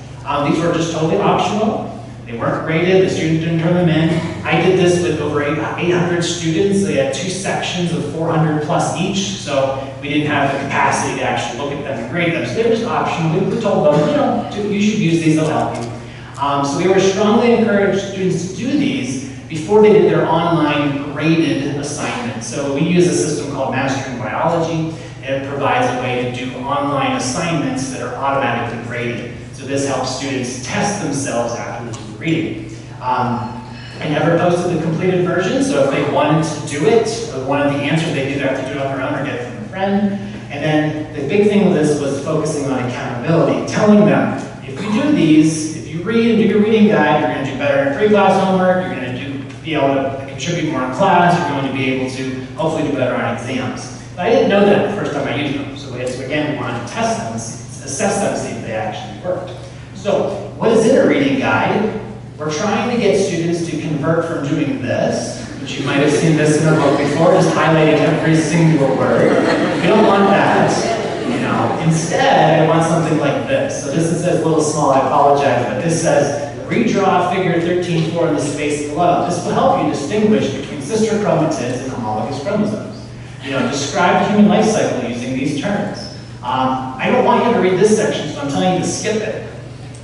These were just totally optional. They weren't graded, the students didn't turn them in. I did this with over 800 students. They had 2 sections of 400 plus each, so we didn't have the capacity to actually look at them and grade them. So they were just optional. We told them, you should use these, they'll help you. So we were strongly encouraged students to do these before they did their online graded assignments. So we use a system called Mastering Biology, and it provides a way to do online assignments that are automatically graded. So this helps students test themselves after they do reading. I never posted the completed version, so if they wanted to do it, or wanted the answer, they'd either have to do it on their own or get it from a friend. And then the big thing with this was focusing on accountability, telling them, if you do these, if you read and do your reading guide, you're going to do better in pre-class homework, you're going to be able to contribute more in class, you're going to be able to hopefully do better on exams. But I didn't know that the first time I used them, so again, we wanted to test them, assess them, see if they actually worked. So, what is in a reading guide? We're trying to get students to convert from doing this, which you might have seen this in a book before, just highlighting every single word. We don't want that, you know. Instead, I want something like this. So this says a little small, I apologize, but this says, redraw figure 13.4 in the space below. This will help you distinguish between sister chromatids and homologous chromosomes. You know, describe the human life cycle using these terms. I don't want you to read this section, so I'm telling you to skip it.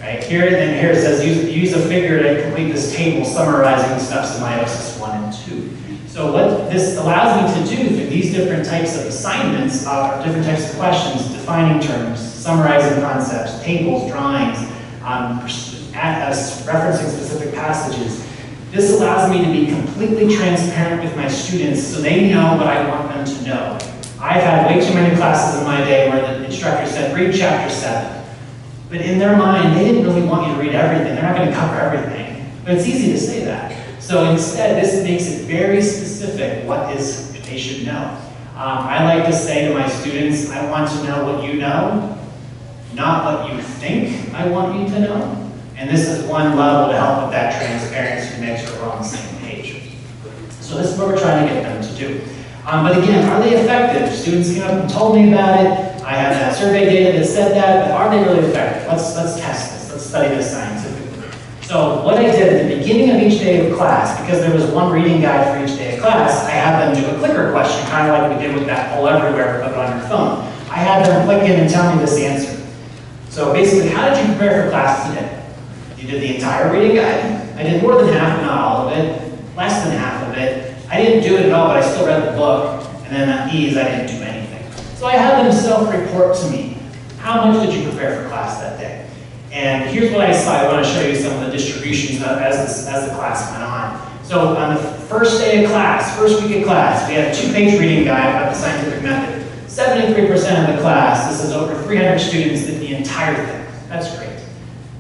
Right? Here it says, use a figure to complete this table summarizing the steps of meiosis 1 and 2. So what this allows me to do for these different types of assignments, different types of questions, defining terms, summarizing concepts, tables, drawings, referencing specific passages, this allows me to be completely transparent with my students so they know what I want them to know. I've had way too many classes in my day where the instructor said, read chapter 7. But in their mind, they didn't really want you to read everything. They're not going to cover everything. But it's easy to say that. So instead, this makes it very specific what they should know. I like to say to my students, I want to know what you know, not what you think I want you to know. And this is one level to help with that transparency to make sure we're on the same page. So this is what we're trying to get them to do. But again, are they effective? Students came up and told me about it. I have that survey data that said that, but are they really effective? Let's test this. Let's study this scientifically. So what I did at the beginning of each day of class, because there was one reading guide for each day of class, I had them do a clicker question, kind of like we did with that poll everywhere, but on your phone. I had them click in and tell me this answer. So basically, how did you prepare for class today? You did the entire reading guide. I did more than half, but not all of it. Less than half of it. I didn't do it at all, but I still read the book. And then at ease, I didn't do anything. So I had them self-report to me. How much did you prepare for class that day? And here's what I saw. I want to show you some of the distributions as the class went on. So on the first day of class, first week of class, we had a 2-page reading guide about the scientific method. 73% of the class, this is over 300 students, did the entire thing. That's great.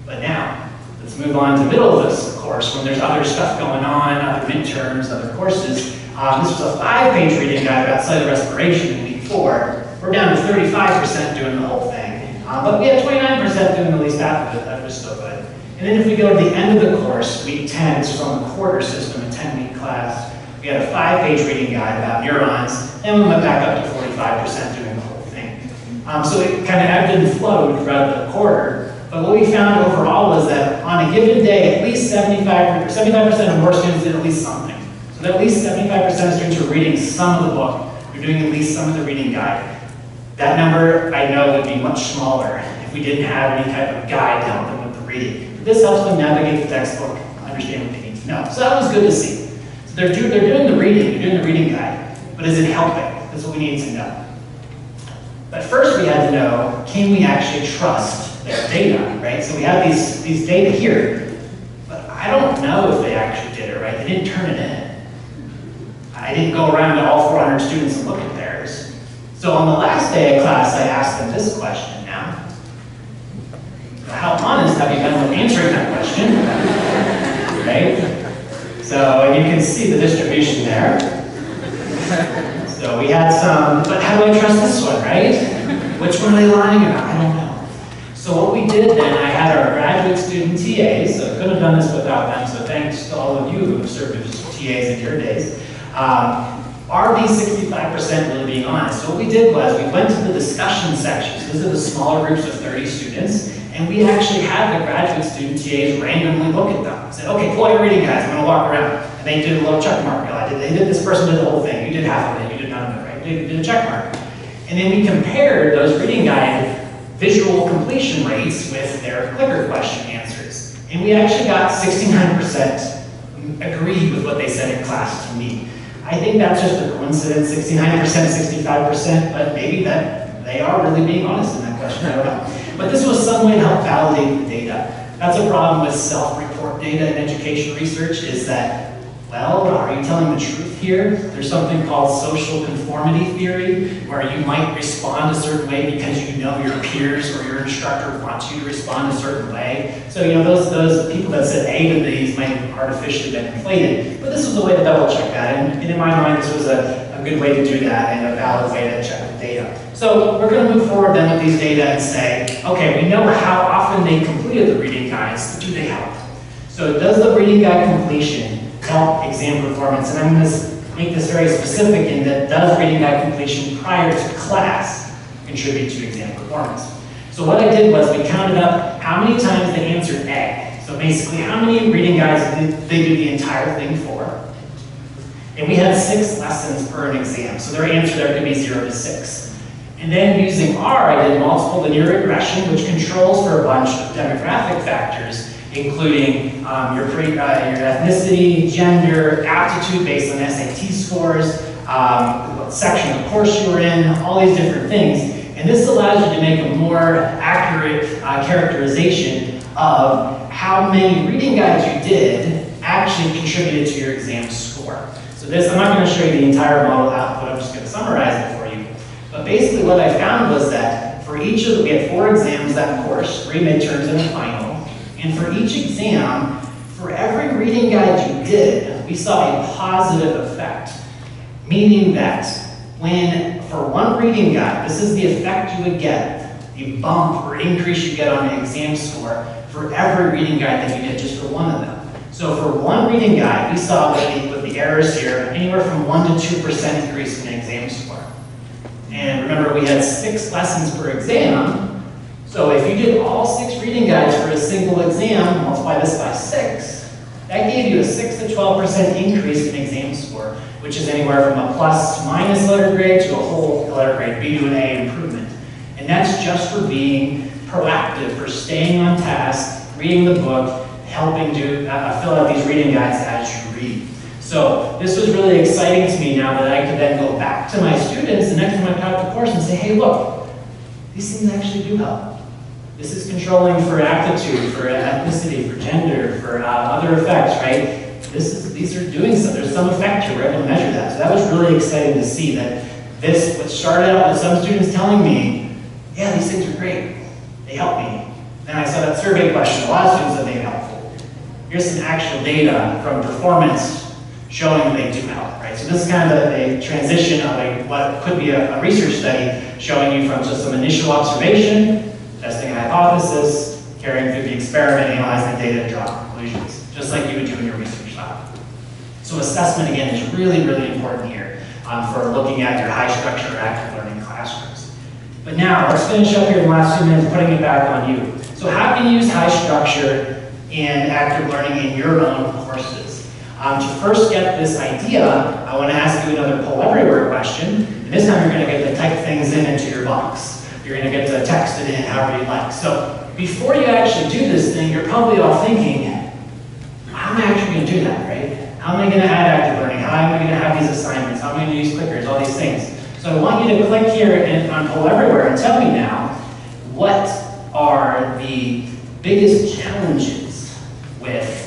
But now, let's move on to the middle of this course when there's other stuff going on, other midterms, other courses. This was a 5-page reading guide about cellular respiration in week 4. We're down to 35% doing the whole thing. But we had 29% doing at least half of it. That was still good. And then if we go to the end of the course, week 10, this is from the quarter system, a 10-week class. We had a 5-page reading guide about neurons, and we went back up to 45% doing the whole thing. So it kind of ebbed and flowed throughout the quarter. But what we found overall was that on a given day, at least 75% 75% or more students did at least something. So that at least 75% of students were reading some of the book. You're doing at least some of the reading guide. That number, I know, would be much smaller if we didn't have any type of guide to help them with the reading. This helps them navigate the textbook, understand what they need to know. So that was good to see. So they're doing the reading, they're doing the reading guide, but is it helping? That's what we need to know. But first we had to know, can we actually trust their data, right? So we have these data here, but I don't know if they actually did it, right? They didn't turn it in. I didn't go around to all 400 students and look at theirs. So on the last day of class, I asked them this question now. How honest have you been with answering that question? Right? So you can see the distribution there. So we had some, but how do I trust this one, right? Which one are they lying about? I don't know. So what we did then, I had our graduate student TAs, so I couldn't have done this without them, so thanks to all of you who have served as TAs in your days. Are these 65% really being honest? So what we did was we went to the discussion sections. These are the smaller groups of 30 students, and we actually had the graduate student TAs randomly look at them. Said, okay, pull out your reading guides, I'm gonna walk around. And they did a little check mark. This person did the whole thing. You did half of it, you did none of it, right? They did a check mark. And then we compared those reading guide visual completion rates with their clicker question answers. And we actually got 69% agreed with what they said in class to me. I think that's just a coincidence, 69%, 65%, but maybe that they are really being honest in that question, I don't know. But this was some way to help validate the data. That's a problem with self-report data in education research is that, well, are you telling the truth here? There's something called social conformity theory, where you might respond a certain way because you know your peers or your instructor wants you to respond a certain way. So, you know, those people that said A to these might have artificially been inflated, but this was a way to double check that, and in my mind, this was a good way to do that and a valid way to check the data. So we're going to move forward then with these data and say, okay, we know how often they completed the reading guides, but do they help? So does the reading guide completion help exam performance? And I'm going to make this very specific in that does reading guide completion prior to class contribute to exam performance? So what I did was we counted up how many times they answered A. So basically how many reading guides did they do the entire thing for? And we had 6 lessons per an exam. So their answer there could be 0 to 6. And then using R, I did multiple linear regression, which controls for a bunch of demographic factors, including your ethnicity, gender, aptitude based on SAT scores, what section of course you were in, all these different things. And this allows you to make a more accurate characterization of how many reading guides you did actually contributed to your exam score. So this, I'm not going to show you the entire model output, I'm just going to summarize it for you. But basically what I found was that for each of we had 4 exams that course, 3 midterms and a final. And for each exam, for every reading guide you did, we saw a positive effect. Meaning that when, for one reading guide, this is the effect you would get, the bump or increase you get on the exam score for every reading guide that you did, just for one of them. So for one reading guide, we saw with the errors here, anywhere from 1 to 2% increase in the exam score. And remember, we had 6 lessons per exam. So if you did all 6 reading guides for a single exam, multiply this by 6, that gave you a 6 to 12% increase in exam score, which is anywhere from a plus to minus letter grade to a whole letter grade, B to an A improvement. And that's just for being proactive, for staying on task, reading the book, helping to fill out these reading guides as you read. So this was really exciting to me now that I could then go back to my students the next time I taught the course and say, hey, look, these things actually do help. This is controlling for aptitude, for ethnicity, for gender, for other effects, right? These are doing something. There's some effect here. We're able to measure that. So that was really exciting to see that this, what started out with some students telling me, yeah, these things are great. They help me. Then I saw that survey question. A lot of students said they were helpful. Here's some actual data from performance showing they do help, right? So this is kind of a transition of what could be a research study showing you from just some initial observation, testing a hypothesis, carrying through the experiment, analyzing the data, and drawing conclusions, just like you would do in your research lab. So assessment, again, is really, really important here for looking at your high structure or active learning classrooms. But now, let's finish up here in the last few minutes, putting it back on you. So how can you use high structure in active learning in your own courses. To first get this idea, I want to ask you another poll everywhere question. And this time you're going to get to type things into your box. You're going to get to text it in however you like. So before you actually do this thing, you're probably all thinking, how am I actually going to do that, right? How am I going to add active learning? How am I going to have these assignments? How am I going to use clickers? All these things. So I want you to click here on poll everywhere and tell me now, what are the biggest challenges with,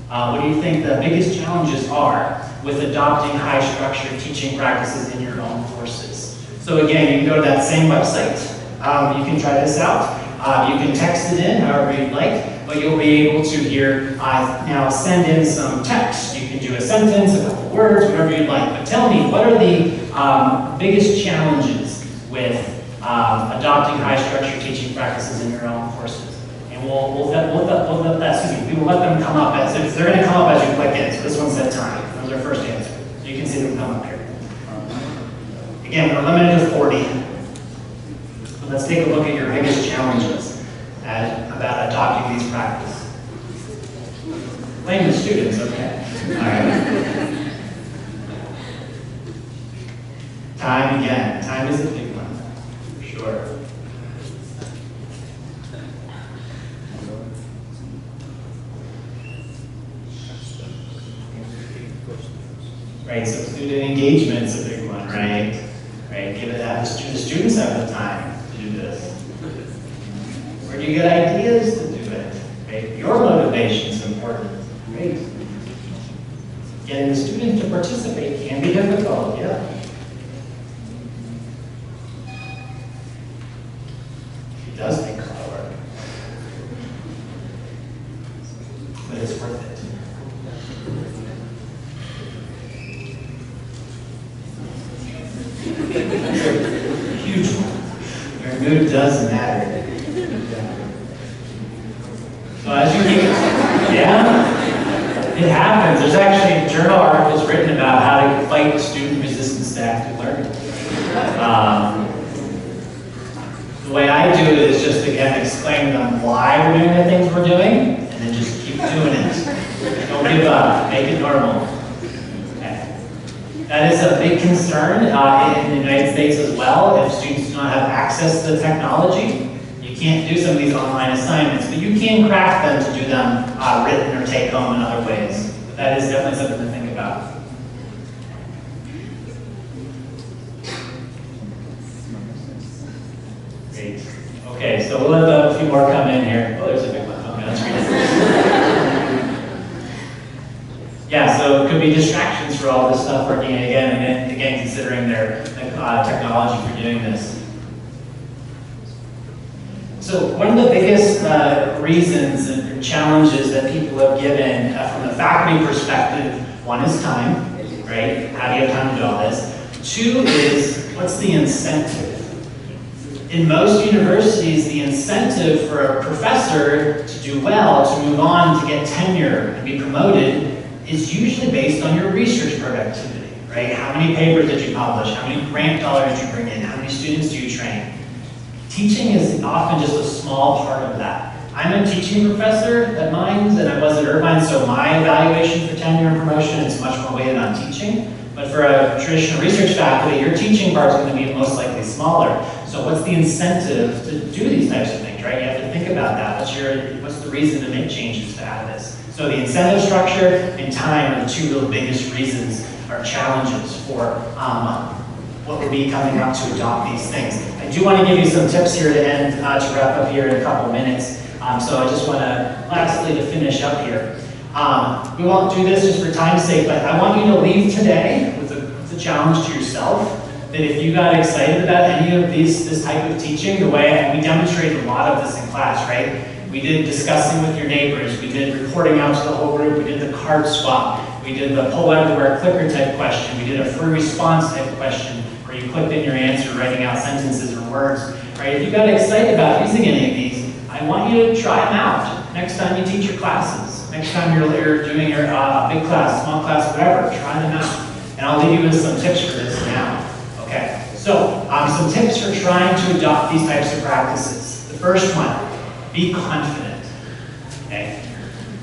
what do you think the biggest challenges are with adopting high-structured teaching practices in your own courses? So again, you can go to that same website. You can try this out. You can text it in however you'd like, but you'll be able to here now send in some text. You can do a sentence, a couple words, whatever you'd like. But tell me, what are the biggest challenges with adopting high-structured teaching practices in your own courses? And we will let them come up as, they're going to come up as you click in. So this one said time. That was our first answer. You can see them come up here. Again, we're limited to 40. So let's take a look at your biggest challenges about adopting these practices. Blame the students, okay. All right. Time again. Time is a big one, for sure. Right, so student engagement is a big one, right? Right, give it that. The students have the time to do this. Where do you get ideas to do it? Right? Your motivation is important, right? Getting the student to participate can be difficult, yeah. It does take a lot of work. But it's worth it. Huge one. Your mood does matter. So as you keep, yeah, it happens. There's actually journal articles written about how to fight student resistance to active learning. The way I do it is just, again, explain to them why we're doing the things we're doing, and then just keep doing it. Don't give up. Make it normal. That is a big concern in the United States as well. If students do not have access to the technology, you can't do some of these online assignments, but you can craft them to do them written or take home in other ways. But that is definitely something to think about. Great. Okay, so we'll let a few more come in here. Oh, there's a big one. Okay, let's read it. Yeah, so it could be distractions for all this stuff working again considering their technology for doing this. So one of the biggest reasons and challenges that people have given from the faculty perspective, one is time, right? How do you have time to do all this? Two is, what's the incentive? In most universities, the incentive for a professor to do well, to move on, to get tenure and be promoted, is usually based on your research productivity, right? How many papers did you publish? How many grant dollars did you bring in? How many students do you train? Teaching is often just a small part of that. I'm a teaching professor at Mines, and I was at Irvine, so my evaluation for tenure and promotion is much more weighted on teaching. But for a traditional research faculty, your teaching part is going to be most likely smaller. So what's the incentive to do these types of things, right? You have to think about that. What's the reason to make changes to add this? So the incentive structure and time are the two real biggest reasons or challenges for what would be coming up to adopt these things. I do want to give you some tips here to end, to wrap up here in a couple minutes. So I just want to, lastly, to finish up here. We won't do this just for time's sake, but I want you to leave today with a challenge to yourself, that if you got excited about any of this type of teaching, the way we demonstrated a lot of this in class, right? We did discussing with your neighbors, we did reporting out to the whole group, we did the card swap, we did the poll everywhere clicker type question, we did a free response type question, where you clicked in your answer, writing out sentences or words, right? If you got excited about using any of these, I want you to try them out. Next time you teach your classes, next time you're doing your big class, small class, whatever, try them out. And I'll leave you with some tips for this now. Okay, so some tips for trying to adopt these types of practices. The first one, be confident. okay?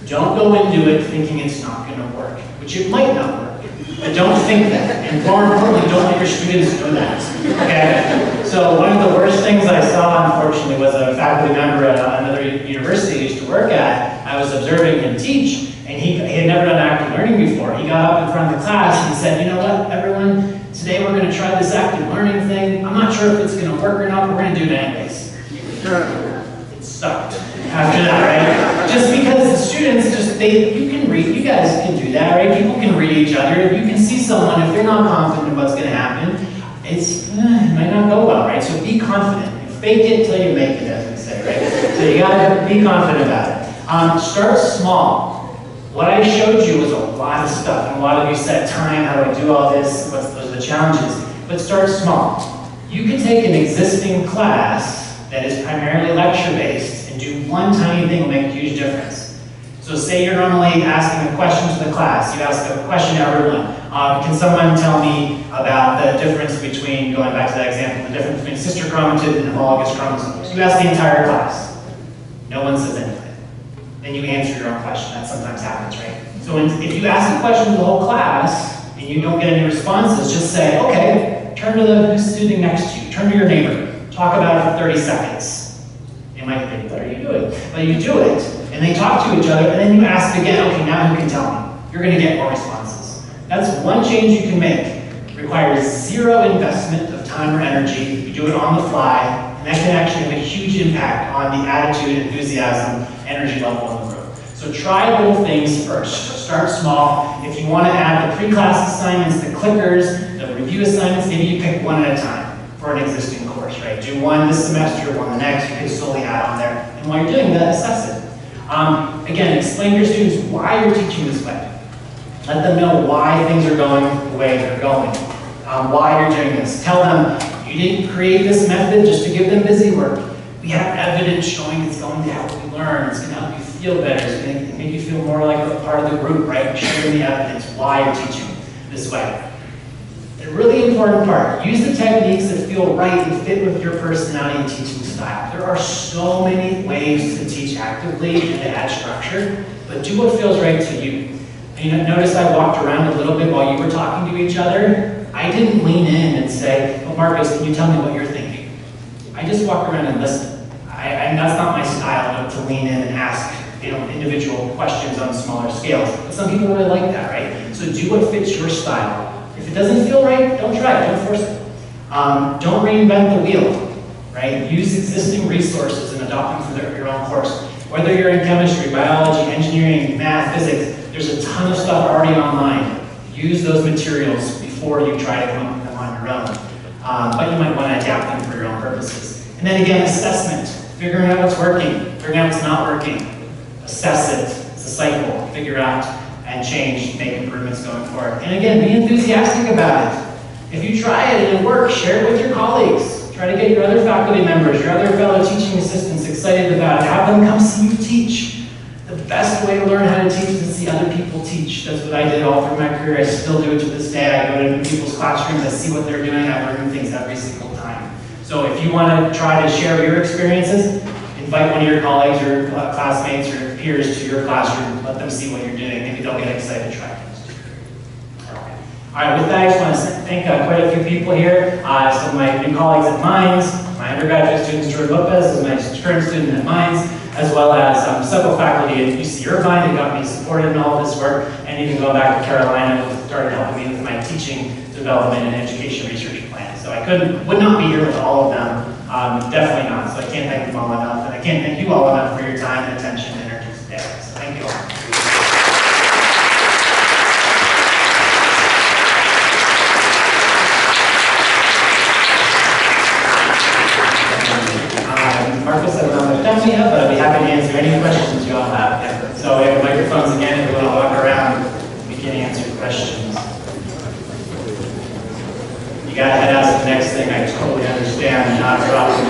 Don't go into it thinking it's not going to work, which it might not work, but don't think that. And more importantly, don't let your students know that, okay? So one of the worst things I saw, unfortunately, was a faculty member at another university I used to work at. I was observing him teach, and he had never done active learning before. He got up in front of the class and said, you know what, everyone, today we're going to try this active learning thing. I'm not sure if it's going to work or not, but we're going to do it anyways. It sucked after that, right? Just because the students you can read, you guys can do that, right? People can read each other. You can see someone, if they're not confident in what's going to happen, it might not go well, right? So be confident. You fake it till you make it, as we say, right? So you got to be confident about it. Start small. What I showed you was a lot of stuff, and a lot of you said, time, how do I do all this, those are the challenges. But start small. You can take an existing class that is primarily lecture-based and do one tiny thing will make a huge difference. So say you're normally asking a question to the class, you ask a question to everyone. Can someone tell me about the difference between, going back to that example, the difference between sister chromatid and homologous chromosomes? You ask the entire class. No one says anything. Then you answer your own question. That sometimes happens, right? So if you ask a question to the whole class and you don't get any responses, just say, okay, turn to the student next to you, turn to your neighbor, talk about it for 30 seconds. They might think, what are you doing? But you do it, and they talk to each other, and then you ask again, okay, now who can tell me? You're going to get more responses. That's one change you can make. It requires zero investment of time or energy. You do it on the fly, and that can actually have a huge impact on the attitude, enthusiasm, energy level in the group. So try little things first. Start small. If you want to add the pre-class assignments, the clickers, the review assignments, maybe you pick one at a time for an existing course, right? Do one this semester, one the next. You can slowly add on there. And while you're doing that, assess it. Again, explain to your students why you're teaching this way. Let them know why things are going the way they're going. Why you're doing this. Tell them you didn't create this method just to give them busy work. We have evidence showing it's going to help you learn. It's going to help you feel better. It's going to make you feel more like a part of the group, right? Show them the evidence why you're teaching this way. A really important part, use the techniques that feel right and fit with your personality and teaching style. There are so many ways to teach actively and to add structure, but do what feels right to you. And notice I walked around a little bit while you were talking to each other. I didn't lean in and say, well, Marcus, can you tell me what you're thinking? I just walk around and listen. That's not my style to lean in and ask individual questions on smaller scales. But some people really like that, right? So do what fits your style. If it doesn't feel right, don't try it, don't force it. Don't reinvent the wheel, right? Use existing resources and adopt them for your own course. Whether you're in chemistry, biology, engineering, math, physics, there's a ton of stuff already online. Use those materials before you try to come up with them on your own. But you might want to adapt them for your own purposes. And then again, assessment. Figuring out what's working, figuring out what's not working. Assess it. It's a cycle. Figure out and change, make improvements going forward. And again, be enthusiastic about it. If you try it and it works, share it with your colleagues. Try to get your other faculty members, your other fellow teaching assistants excited about it. Have them come see you teach. The best way to learn how to teach is to see other people teach. That's what I did all through my career. I still do it to this day. I go to people's classrooms, I see what they're doing, I learn things every single time. So if you want to try to share your experiences, invite one of your colleagues or classmates or peers to your classroom. Let them see what you're doing. Maybe they'll get excited to try things too. All right, with that, I just want to thank quite a few people here. Some of my new colleagues at Mines, my undergraduate student, George Lopez, is my current student at Mines, as well as several faculty at UC Irvine who got me supported in all of this work, and even going back to Carolina, who started helping me with my teaching development and education research plan. So I would not be here with all of them. Definitely not. So I can't thank them all enough, and I can't thank you all enough for your time and attention and energy today. So thank you all. Marcus, I don't know if I've done yet, but I'd be happy to answer any questions you all have. Yeah. So we have microphones again, if you want to walk around, we can answer questions. You got to head out to the next thing, I totally understand, not a problem.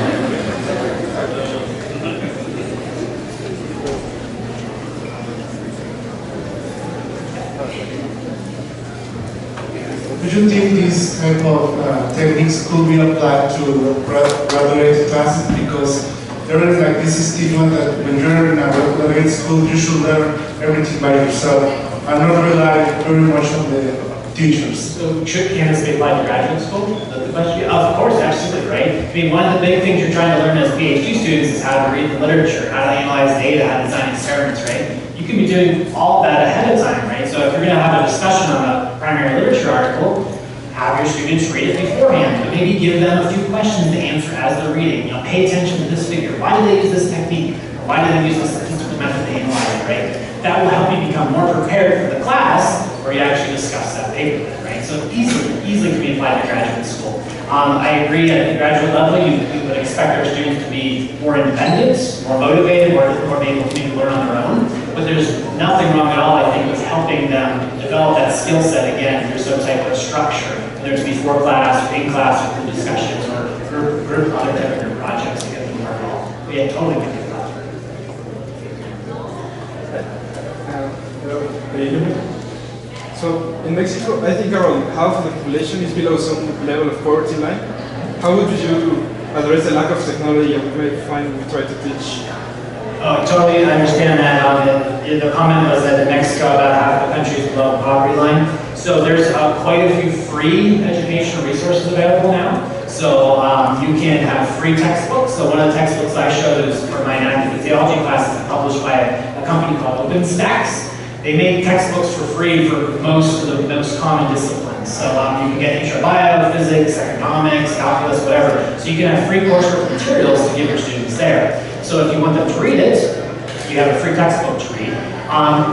Would you think these type of techniques could be applied to graduate classes? Because there is like this stigma that when you're in a regular grade school, you should learn everything by yourself and not rely very much on the teachers. So can this be applied to graduate school? That's the question. Of course, absolutely, right? I mean, one of the big things you're trying to learn as PhD students is how to read the literature, how to analyze data, how to design experiments, right? You can be doing all that ahead of time, right? So if you're going to have a discussion on a primary literature article, have your students read it beforehand, but maybe give them a few questions to answer as they're reading. You know, pay attention to this figure. Why do they use this technique? Or why do they use this statistical method to analyze it, right? That will help you become more prepared for the class where you actually discuss that paper with, right? So easily can be applied to graduate school. I agree at the graduate level, you would expect our students to be more independent, more motivated, more able to maybe learn on their own. But there's nothing wrong at all, I think, with helping them develop that skill set again through some type of structure, whether it's before class, or in class, or through discussions, or group other type of group projects to get them more involved. But yeah, totally can do that. So in Mexico, I think around half of the population is below some level of poverty line. How would you address the lack of technology we may find we try to teach? Oh, totally understand that. The comment was that in Mexico, about half the country is below the poverty line. So there's quite a few free educational resources available now. So you can have free textbooks. So one of the textbooks I showed is for my anatomy theology classes published by a company called OpenStax. They make textbooks for free for most of the most common disciplines. So you can get intro bio, physics, economics, calculus, whatever. So you can have free coursework materials to give your students there. So if you want them to read it, you have a free textbook to read.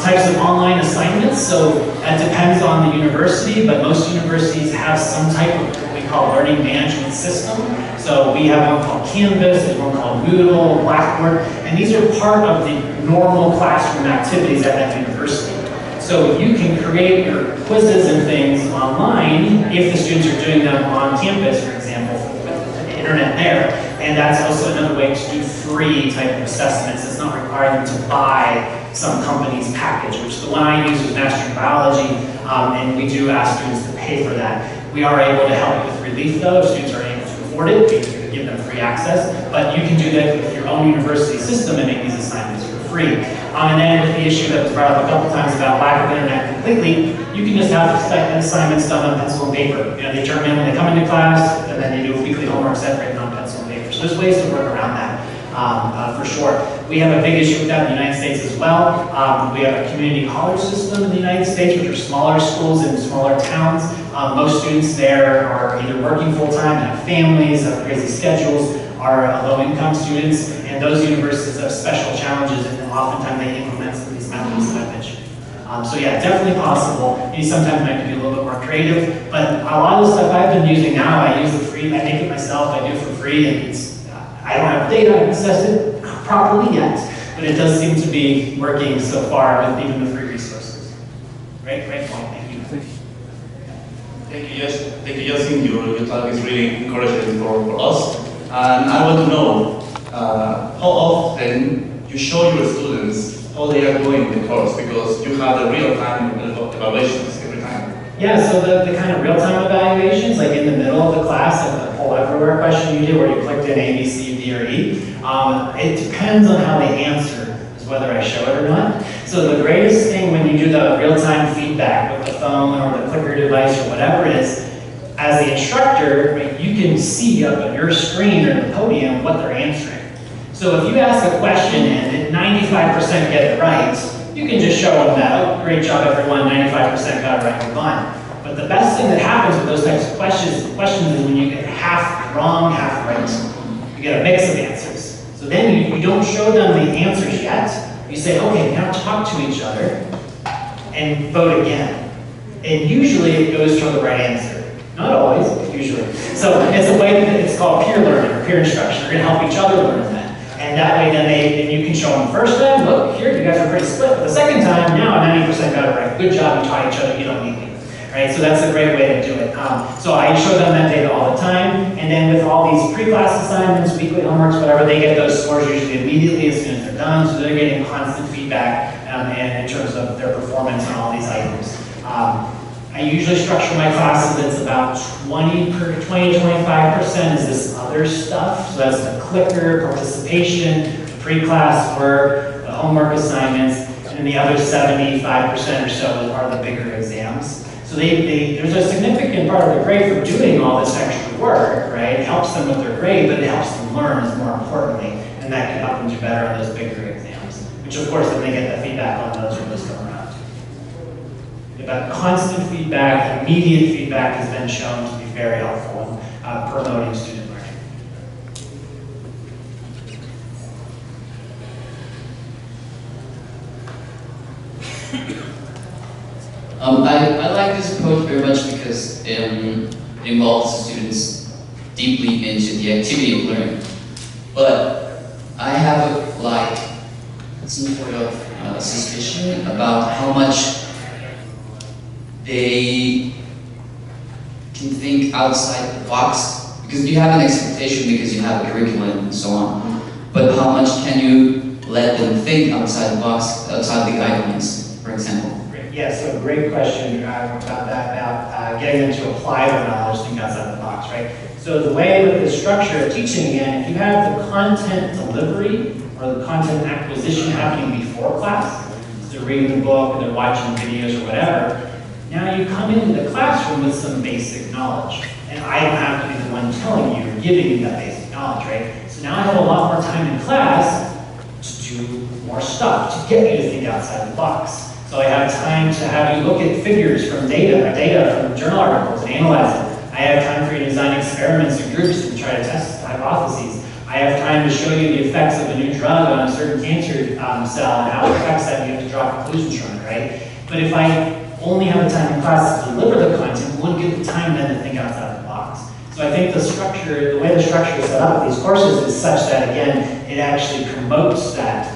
Types of online assignments, so that depends on the university, but most universities have some type of what we call learning management system. So we have one called Canvas, there's one called Moodle, Blackboard, and these are part of the normal classroom activities at that university. So you can create your quizzes and things online if the students are doing them on campus, for example, with the internet there. And that's also another way to do free type of assessments. It's not requiring them to buy some company's package, which the one I use is Mastering Biology, and we do ask students to pay for that. We are able to help with relief though, if students are able to afford it, we can give them free access, but you can do that with your own university system and make these assignments for free. And then with the issue that was brought up a couple times about lack of internet completely, you can just have assignments done on pencil and paper. You know, they turn in when they come into class, and then they do a weekly homework set written on pencil and paper. So there's ways to work around that. For sure. We have a big issue with that in the United States as well. We have a community college system in the United States, which are smaller schools in smaller towns. Most students there are either working full-time, have families, have crazy schedules, are low-income students, and those universities have special challenges, and oftentimes they implement some of these methods that I mentioned. So yeah, definitely possible. You sometimes might have to be a little bit more creative, but a lot of the stuff I've been using now, I use it free, I make it myself, I do it for free, and it's I don't have data, I haven't assessed it properly yet, but it does seem to be working so far with even the free resources. Great point, thank you. Thank you, Justin. Your talk is really encouraging for us. And I want to know how often you show your students how they are doing in the course, because you have the real-time evaluations every time. Yeah, so the kind of real-time evaluations, like in the middle of the class, like the poll everywhere question you did where you clicked in A, B, C, D, or E, it depends on how they answer, is whether I show it or not. So the greatest thing when you do the real-time feedback with the phone or the clicker device or whatever it is, as the instructor, right, you can see up on your screen or the podium what they're answering. So if you ask a question and 95% get it right, you can just show them that, oh, great job everyone, 95% got it right, move on. But the best thing that happens with those types of questions is when you get half wrong, half right. You get a mix of answers. So then you don't show them the answers yet. You say, okay, now talk to each other and vote again. And usually it goes to the right answer. Not always, but usually. So it's a way that it's called peer learning or peer instruction. They're going to help each other learn that. And that way then you can show them the first time, look, here, you guys are pretty split. But the second time, now 90% got it right. Good job, you taught each other, you don't need me. Right? So that's a great way to do it. So I show them that data all the time. And then with all these pre-class assignments, weekly homeworks, whatever, they get those scores usually immediately as soon as they're done. So they're getting constant feedback and in terms of their performance on all these items. I usually structure my classes, it's about 20 to 25% is this other stuff. So that's the clicker, participation, the pre-class work, the homework assignments, and then the other 75% or so are the bigger exams. So there's a significant part of their grade for doing all this extra work, right? It helps them with their grade, but it helps them learn is more importantly, and that can help them do better on those bigger exams, which of course then they get the feedback on those from this go around. But constant feedback, immediate feedback has been shown to be very helpful in promoting student learning. I like this approach very much because it involves the students deeply into the activity of learning. But I have some sort of suspicion about how much they can think outside the box, because you have an expectation because you have a curriculum and so on. But how much can you let them think outside the box, outside the guidelines, for example? Yeah, so great question about that, about getting them to apply their knowledge, think outside the box, right? So the way with the structure of teaching, again, if you have the content delivery or the content acquisition happening before class, so they're reading the book or they're watching videos or whatever, now you come into the classroom with some basic knowledge. And I don't have to be the one telling you or giving you that basic knowledge, right? So now I have a lot more time in class to do more stuff, to get you to think outside the box. So I have time to have you look at figures from data from journal articles and analyze it. I have time for you to design experiments or groups and try to test hypotheses. I have time to show you the effects of a new drug on a certain cancer cell and how it affects that, and you have to draw conclusions from it, right? But if I only have the time in class to deliver the content, we wouldn't get the time then to think outside the box. So I think the way the structure is set up with these courses is such that, again, it actually promotes that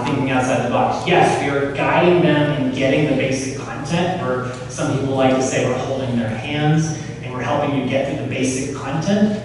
thinking outside the box. Yes, we are guiding them in getting the basic content, or some people like to say we're holding their hands and we're helping you get through the basic content.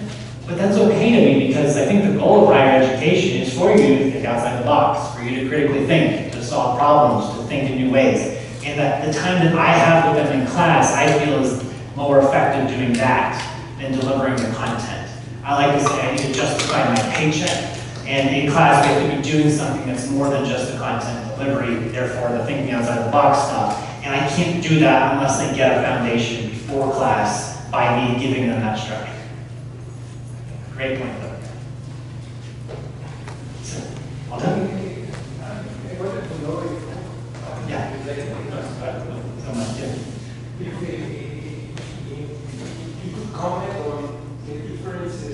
But that's okay to me, because I think the goal of higher education is for you to think outside the box, for you to critically think, to solve problems, to think in new ways. And that the time that I have with them in class, I feel is more effective doing that than delivering the content. I like to say I need to justify my paycheck. And in class, we have to be doing something that's more than just the content delivery, therefore the thinking outside the box stuff. And I can't do that unless they get a foundation before class by me giving them that structure. Great point, though. So, all done? Yeah. If you could comment on the differences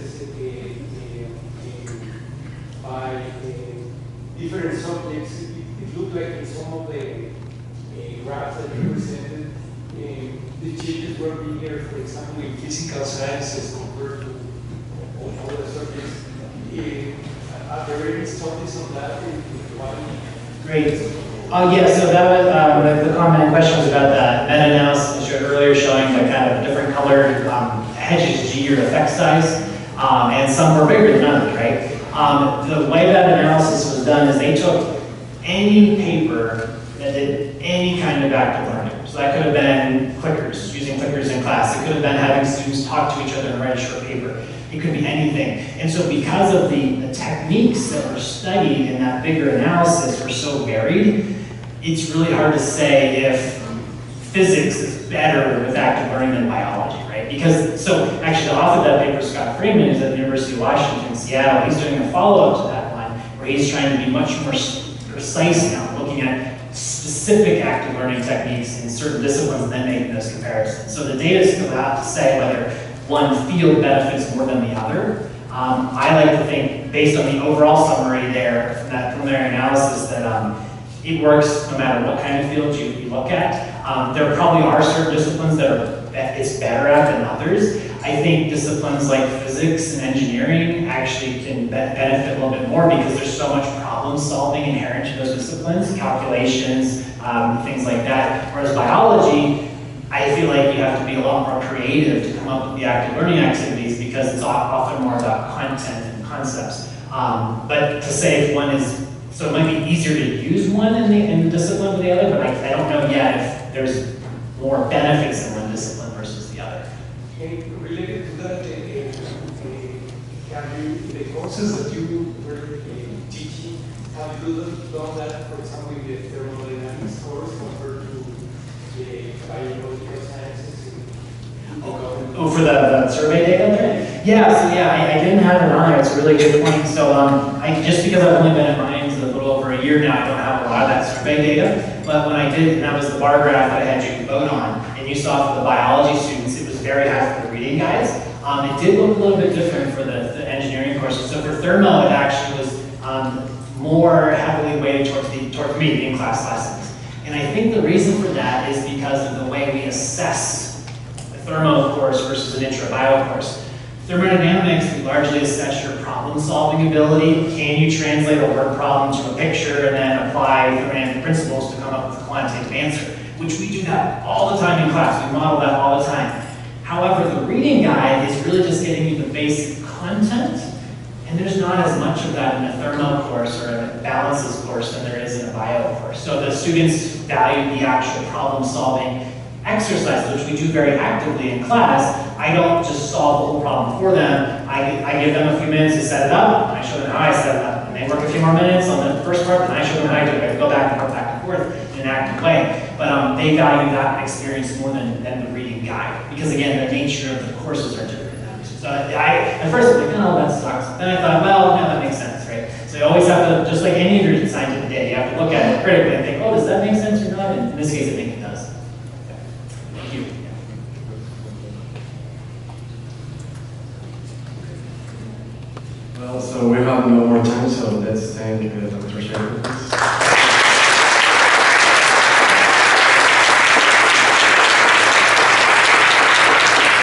by different subjects. It looked like in some of the graphs that you presented, the changes were bigger, for example, in physical sciences compared to other subjects. Are there any studies on that? Great. Yeah, so that was, the comment and question was about the meta-analysis I showed earlier, showing the kind of different colored hedges, G or effect size, and some were bigger than others, right? The way that analysis was done is they took any paper that did any kind of active learning. So that could have been clickers, using clickers in class. It could have been having students talk to each other and write a short paper. It could be anything. And so because of the techniques that were studied in that bigger analysis were so varied, it's really hard to say if physics is better with active learning than biology, right? Because, so actually the author of that paper, Scott Freeman, is at the University of Washington in Seattle. He's doing a follow-up to that one where he's trying to be much more precise now, looking at specific active learning techniques in certain disciplines and then making those comparisons. So the data is still out to say whether one field benefits more than the other. I like to think, based on the overall summary there from that preliminary analysis, that it works no matter what kind of field you look at. There probably are certain disciplines that it's better at than others. I think disciplines like physics and engineering actually can benefit a little bit more because there's so much problem solving inherent to those disciplines, calculations, things like that. Whereas biology, I feel like you have to be a lot more creative to come up with the active learning activities because it's often more about content and concepts. But to say if one is, so it might be easier to use one in the discipline than the other, but I don't know yet if there's more benefits in one courses that you were teaching, have you done that, for example, in the thermodynamics course compared to the biological sciences? Oh, for the survey data there? Yeah, so yeah, I didn't have it on there. It's a really good point. So just because I've only been at Mines a little over a year now, I don't have a lot of that survey data. But when I did, and that was the bar graph that I had you vote on, and you saw for the biology students, it was very high for the reading guys. It did look a little bit different for the engineering courses. So for thermo, it actually was more heavily weighted towards me in class lessons. And I think the reason for that is because of the way we assess thermo course versus an intro bio course. Thermodynamics, we largely assess your problem-solving ability. Can you translate a word problem to a picture and then apply thermodynamic principles to come up with a quantitative answer? Which we do that all the time in class. We model that all the time. However, the reading guide is really just getting you the basic content, and there's not as much of that in a thermo course or a balances course than there is in a bio course. So the students value the actual problem-solving exercises, which we do very actively in class. I don't just solve the whole problem for them. I give them a few minutes to set it up, and I show them how I set it up. And they work a few more minutes on the first part, and I show them how I do it. I go back and forth in an active way. But they value that experience more than the reading guide. Because again, the nature of the courses are different. So at first I was like, oh, that sucks. Then I thought, well, no, that makes sense, right? So you always have to, just like any of your scientific data, you have to look at it critically and think, oh, does that make sense or not? And in this case, I think it does. Thank you. Well, so we have no more time, so let's thank Dr. Shaffer.